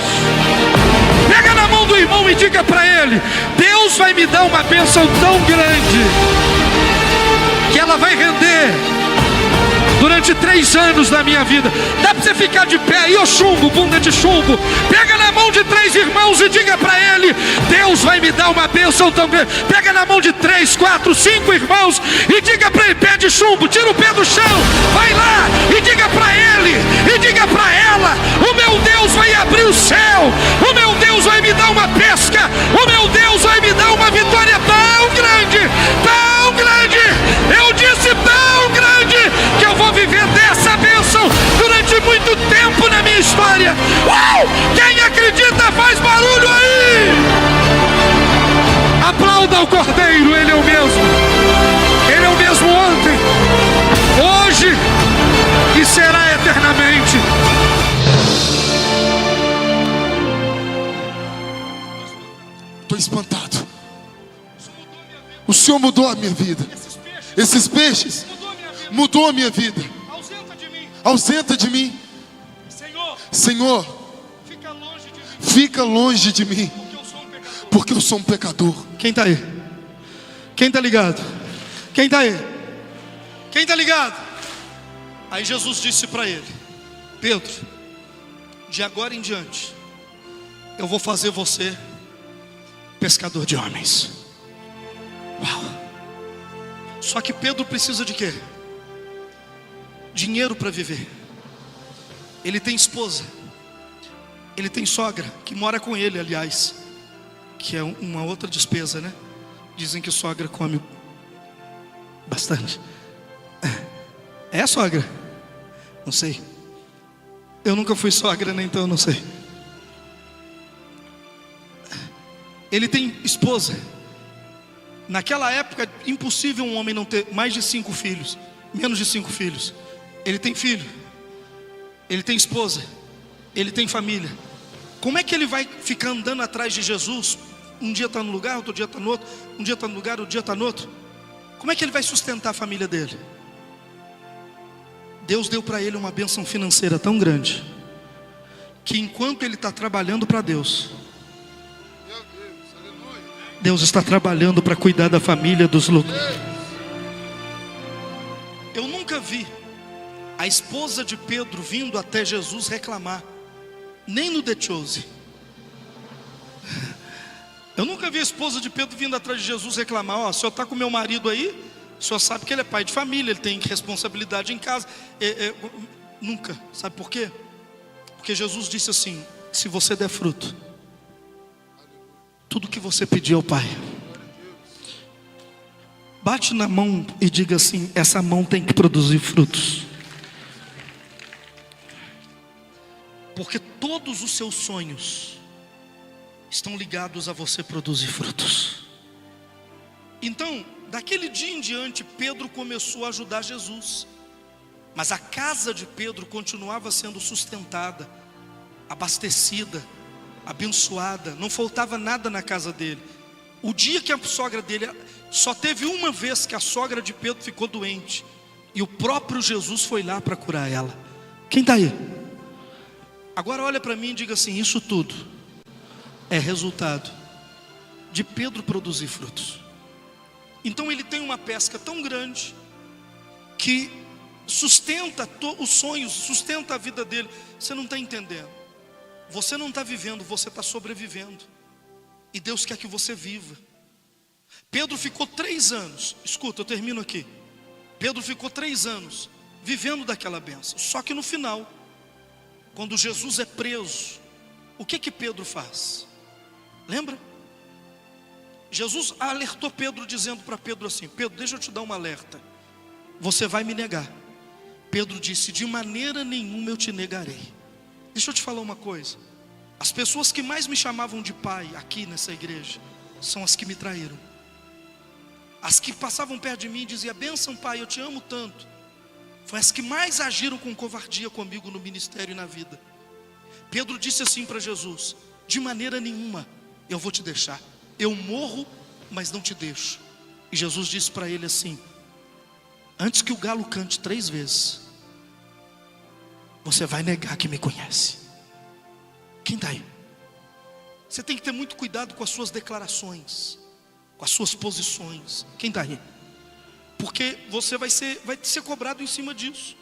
Pega na mão do irmão e diga para ele: Deus vai me dar uma bênção tão grande que ela vai render durante 3 anos da minha vida. Dá para você ficar de pé aí, ô chumbo, bunda de chumbo. Pega na mão de 3 irmãos e diga para ele: Deus vai me dar uma bênção tão grande. Pega na mão de 3, 4, 5 irmãos e diga para ele: pé de chumbo, tira o pé do chão, vai lá e diga para ele: e diga para ela: o meu Deus vai abrir o céu, o meu Deus vai me dar uma pesca, o meu Deus vai me dar uma vitória tão grande, eu disse tão grande, que eu vou viver dessa bênção durante muito tempo na minha história. Quem acredita faz barulho aí! Aplauda o Cordeiro, Ele é o mesmo. Ele é o mesmo ontem, hoje e será eternamente. Estou espantado. O Senhor mudou a minha vida. Esses peixes mudou a minha vida. Ausenta de mim. Senhor, fica longe de mim, porque eu sou um pecador. Quem está aí? Quem está ligado? Quem está aí? Quem está ligado? Aí Jesus disse para ele: Pedro, de agora em diante eu vou fazer você pescador de homens. Uau! Só que Pedro precisa de quê? Dinheiro para viver. Ele tem esposa, ele tem sogra que mora com ele, aliás, que é uma outra despesa, né? Dizem que sogra come bastante. É a sogra? Não sei. Eu nunca fui sogra, né? Então eu não sei. Ele tem esposa. Naquela época, impossível um homem não ter mais de 5 filhos, menos de 5 filhos. Ele tem filho, ele tem esposa, ele tem família. Como é que ele vai ficar andando atrás de Jesus? Um dia está no lugar, outro dia está no outro. Um dia está no lugar, outro dia está no outro. Como é que ele vai sustentar a família dele? Deus deu para ele uma bênção financeira tão grande, que enquanto ele está trabalhando para Deus, Deus está trabalhando para cuidar da família dos loucos. Eu nunca vi a esposa de Pedro vindo até Jesus reclamar, nem no The Chosen. Eu nunca vi a esposa de Pedro vindo atrás de Jesus reclamar: ó, o senhor está com meu marido aí, o senhor sabe que ele é pai de família, ele tem responsabilidade em casa. Nunca. Sabe por quê? Porque Jesus disse assim: se você der fruto, tudo que você pedir ao Pai, bate na mão e diga assim: essa mão tem que produzir frutos. Porque todos os seus sonhos estão ligados a você produzir frutos. Então, daquele dia em diante, Pedro começou a ajudar Jesus. Mas a casa de Pedro continuava sendo sustentada, abastecida, abençoada. Não faltava nada na casa dele. O dia que a sogra dele, só teve uma vez que a sogra de Pedro ficou doente, e o próprio Jesus foi lá para curar ela. Quem está aí? Agora olha para mim e diga assim: isso tudo é resultado de Pedro produzir frutos. Então ele tem uma pesca tão grande que sustenta os sonhos, sustenta a vida dele. Você não está entendendo. Você não está vivendo, você está sobrevivendo. E Deus quer que você viva. Pedro ficou 3 anos. Escuta, eu termino aqui. Pedro ficou 3 anos vivendo daquela bênção. Só que no final, quando Jesus é preso, o que Pedro faz? Lembra? Jesus alertou Pedro, dizendo para Pedro assim: Pedro, deixa eu te dar um alerta. Você vai me negar. Pedro disse: de maneira nenhuma eu te negarei. Deixa eu te falar uma coisa. As pessoas que mais me chamavam de pai aqui nessa igreja são as que me traíram. As que passavam perto de mim e diziam: bênção pai, eu te amo tanto. Foi as que mais agiram com covardia comigo no ministério e na vida. Pedro disse assim para Jesus: de maneira nenhuma eu vou te deixar. Eu morro, mas não te deixo. E Jesus disse para ele assim: antes que o galo cante 3 vezes, você vai negar que me conhece. Quem está aí? Você tem que ter muito cuidado com as suas declarações, com as suas posições. Quem está aí? Porque você vai ser cobrado em cima disso.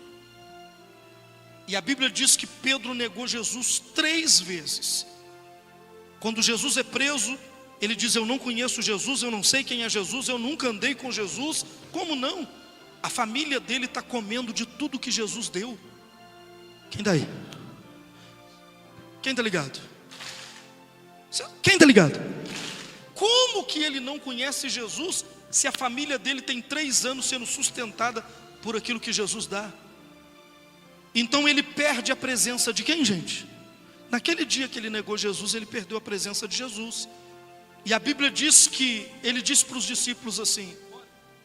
E a Bíblia diz que Pedro negou Jesus 3 vezes. Quando Jesus é preso, ele diz: eu não conheço Jesus, eu não sei quem é Jesus, eu nunca andei com Jesus. Como não? A família dele está comendo de tudo que Jesus deu. Quem está aí? Quem está ligado? Quem está ligado? Como que ele não conhece Jesus se a família dele tem 3 anos sendo sustentada por aquilo que Jesus dá? Então ele perde a presença de quem, gente? Naquele dia que ele negou Jesus, ele perdeu a presença de Jesus. E a Bíblia diz que ele disse para os discípulos assim: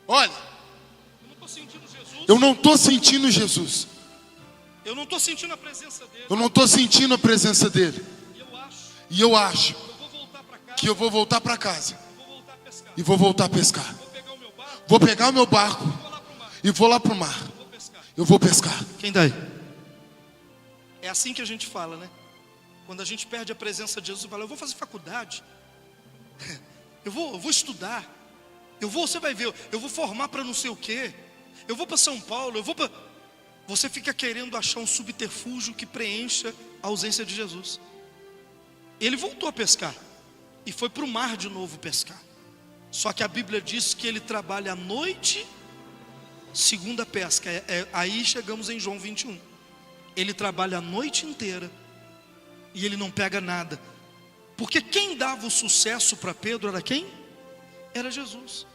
olha, eu não estou sentindo Jesus. eu não estou sentindo Jesus. Eu não estou sentindo a presença dele. Eu não estou sentindo a presença dele. E eu acho que eu vou voltar para casa. eu vou voltar a pescar. E vou voltar a pescar. Vou pegar o meu barco Vou pegar o meu barco e vou lá para o mar. vou pescar. Eu vou pescar. Quem está aí? É assim que a gente fala, né? Quando a gente perde a presença de Jesus, fala: eu vou fazer faculdade, eu vou estudar, você vai ver, eu vou formar para não sei o quê, eu vou para São Paulo, Você fica querendo achar um subterfúgio que preencha a ausência de Jesus. Ele voltou a pescar e foi para o mar de novo pescar. Só que a Bíblia diz que ele trabalha à noite, segunda pesca. Aí chegamos em João 21. Ele trabalha a noite inteira e ele não pega nada. Porque quem dava o sucesso para Pedro era quem? Era Jesus.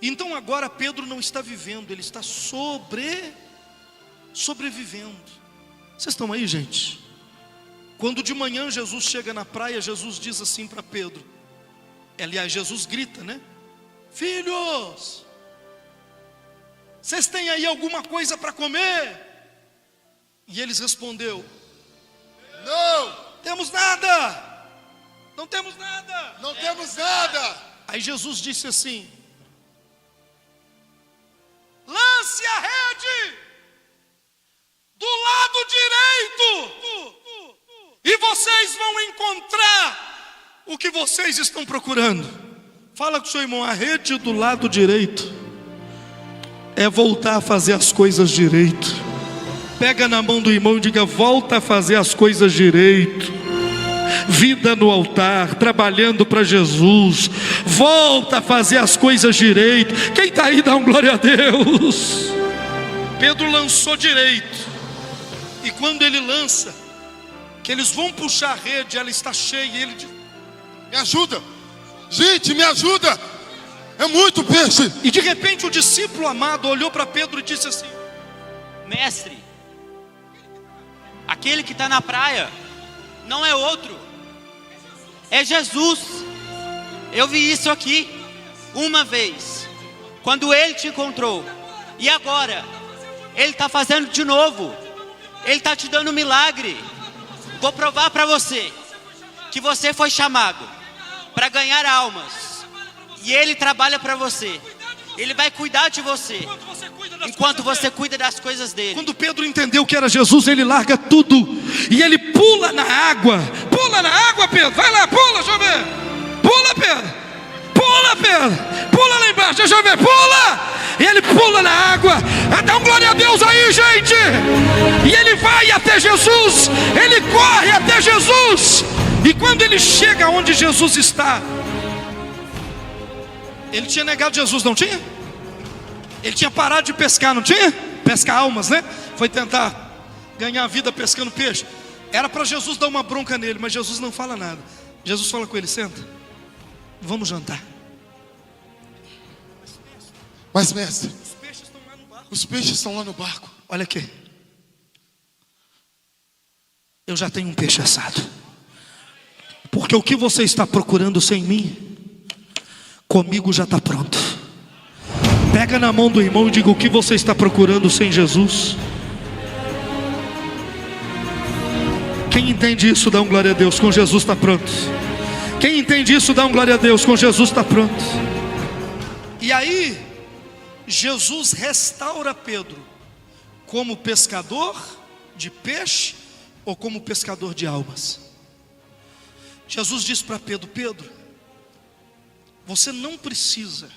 Então agora Pedro não está vivendo, ele está sobrevivendo. Vocês estão aí, gente? Quando de manhã Jesus chega na praia, Jesus diz assim para Pedro. Aliás, Jesus grita, né? Filhos, vocês têm aí alguma coisa para comer? E eles respondeu: Não, temos nada. Não temos nada. não temos nada. Aí Jesus disse assim: lance a rede do lado direito e vocês vão encontrar o que vocês estão procurando. Fala com o seu irmão: a rede do lado direito é voltar a fazer as coisas direito. Pega na mão do irmão e diga: volta a fazer as coisas direito. Vida no altar, trabalhando para Jesus. Volta a fazer as coisas direito. Quem está aí, dá um glória a Deus. Pedro lançou direito. E quando ele lança, que eles vão puxar a rede, ela está cheia. E ele diz: me ajuda, gente, me ajuda. É muito peixe. E de repente o discípulo amado olhou para Pedro e disse assim: mestre, aquele que está na praia não é outro, é Jesus. Eu vi isso aqui uma vez, quando ele te encontrou. E agora, ele está fazendo de novo. Ele está te dando um milagre. Vou provar para você que você foi chamado para ganhar almas. E ele trabalha para você. Ele vai cuidar de você enquanto você cuida das coisas dele. Quando Pedro entendeu que era Jesus, ele larga tudo e ele pula na água. Pula na água, Pedro. Vai lá, pula, deixa eu ver. Pula, Pedro. Pula, Pedro. Pula lá embaixo, deixa eu ver. Pula. E ele pula na água. Dá um glória a Deus aí, gente. E ele vai até Jesus. Ele corre até Jesus. E quando ele chega onde Jesus está, ele tinha negado Jesus, não tinha? Ele tinha parado de pescar, não tinha? Pescar almas, né? Foi tentar ganhar a vida pescando peixe. Era para Jesus dar uma bronca nele, mas Jesus não fala nada. Jesus fala com ele: senta, vamos jantar. Mas mestre, Os peixes estão lá no barco. os peixes estão lá no barco. Olha aqui, eu já tenho um peixe assado. Porque o que você está procurando sem mim, comigo já está pronto. Pega na mão do irmão e diga: o que você está procurando sem Jesus? Quem entende isso, dá um glória a Deus. Com Jesus está pronto. Quem entende isso, dá um glória a Deus. Com Jesus está pronto. E aí Jesus restaura Pedro como pescador de peixe ou como pescador de almas. Jesus diz para Pedro: Pedro, você não precisa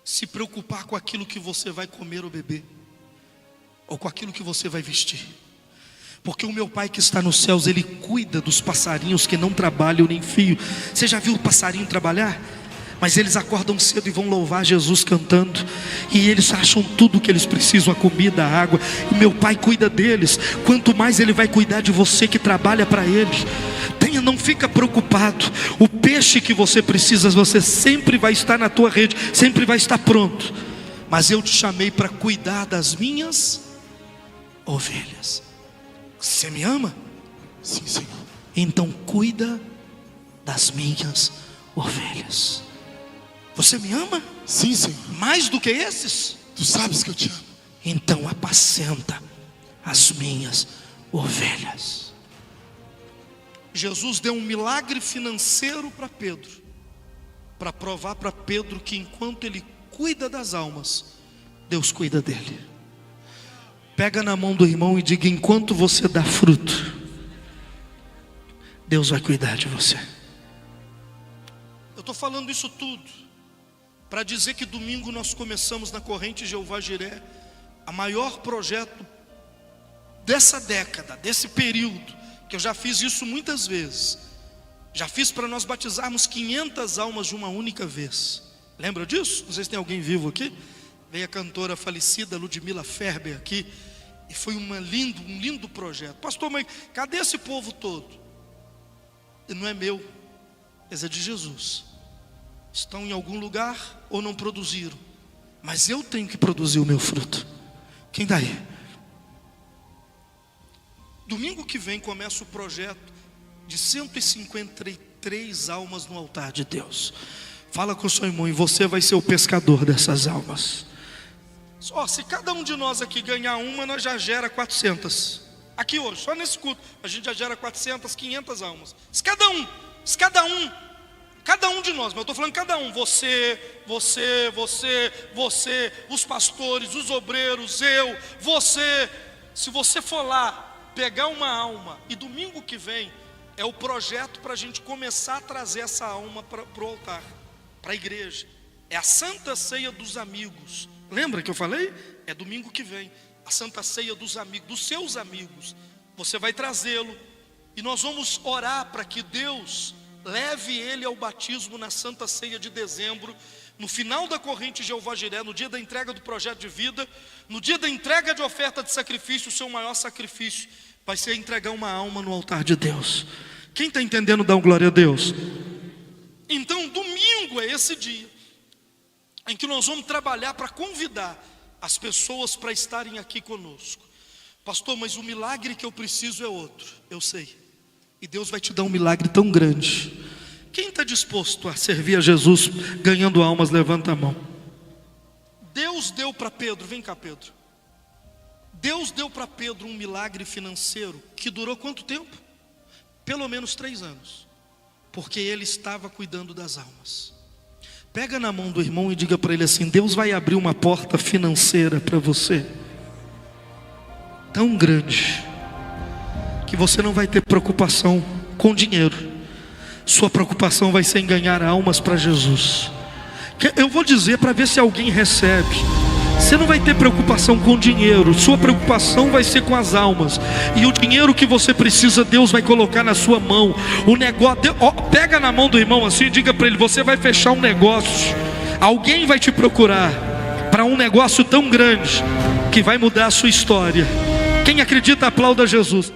se preocupar com aquilo que você vai comer ou beber, ou com aquilo que você vai vestir, porque o meu Pai que está nos céus, Ele cuida dos passarinhos que não trabalham nem fio. Você já viu o passarinho trabalhar? mas eles acordam cedo e vão louvar Jesus cantando, e eles acham tudo o que eles precisam, a comida, a água, e meu Pai cuida deles. Quanto mais Ele vai cuidar de você que trabalha para Ele. Não fica preocupado, o peixe que você precisa, você sempre vai estar na tua rede, sempre vai estar pronto. Mas eu te chamei para cuidar das minhas ovelhas. Você me ama? Sim, Senhor. Então cuida das minhas ovelhas. Você me ama? Sim, Senhor. Mais do que esses? Tu sabes que eu te amo. Então apacenta as minhas ovelhas. Jesus deu um milagre financeiro para Pedro, para provar para Pedro que enquanto ele cuida das almas, Deus cuida dele. Pega na mão do irmão e diga: enquanto você dá fruto, Deus vai cuidar de você. Eu estou falando isso tudo para dizer que domingo nós começamos na Corrente Jeová Jiré, a maior projeto dessa década, desse período, que eu já fiz isso muitas vezes. Já fiz para nós batizarmos 500 almas de uma única vez. Lembra disso? Não sei se tem alguém vivo aqui. Veio a cantora falecida Ludmila Ferber aqui, e foi um lindo projeto. Pastor, mas cadê esse povo todo? E não é meu, mas é de Jesus. Estão em algum lugar ou não produziram, mas eu tenho que produzir o meu fruto. Quem está aí? Domingo que vem começa o projeto de 153 almas no altar de Deus. Fala com o seu irmão: e você vai ser o pescador dessas almas. Só se cada um de nós aqui ganhar uma, nós já gera 400. Aqui hoje, só nesse culto, a gente já gera 400, 500 almas. Se cada um de nós, mas eu estou falando cada um, você, os pastores, os obreiros, eu, você. Se você for lá pegar uma alma, e domingo que vem é o projeto para a gente começar a trazer essa alma para o altar, para a igreja. É a Santa Ceia dos Amigos. Lembra que eu falei? É domingo que vem, a Santa Ceia dos amigos, dos seus amigos. Você vai trazê-lo, e nós vamos orar para que Deus leve ele ao batismo na Santa Ceia de dezembro, no final da Corrente Jeová Jiré, no dia da entrega do projeto de vida, no dia da entrega de oferta de sacrifício. O seu maior sacrifício vai ser entregar uma alma no altar de Deus. Quem está entendendo, dá um glória a Deus. Então domingo é esse dia em que nós vamos trabalhar para convidar as pessoas para estarem aqui conosco. Pastor, mas o milagre que eu preciso é outro. Eu sei, e Deus vai te dar um milagre tão grande. Quem está disposto a servir a Jesus ganhando almas, levanta a mão. Deus deu para Pedro, vem cá Pedro. Deus deu para Pedro um milagre financeiro que durou quanto tempo? Pelo menos 3 anos, porque ele estava cuidando das almas. Pega na mão do irmão e diga para ele assim: Deus vai abrir uma porta financeira para você tão grande, que você não vai ter preocupação com dinheiro. Sua preocupação vai ser em ganhar almas para Jesus. Eu vou dizer para ver se alguém recebe. Você não vai ter preocupação com dinheiro, sua preocupação vai ser com as almas. E o dinheiro que você precisa, Deus vai colocar na sua mão. O negócio, pega na mão do irmão assim e diga para ele: você vai fechar um negócio. Alguém vai te procurar para um negócio tão grande que vai mudar a sua história. Quem acredita, aplauda Jesus.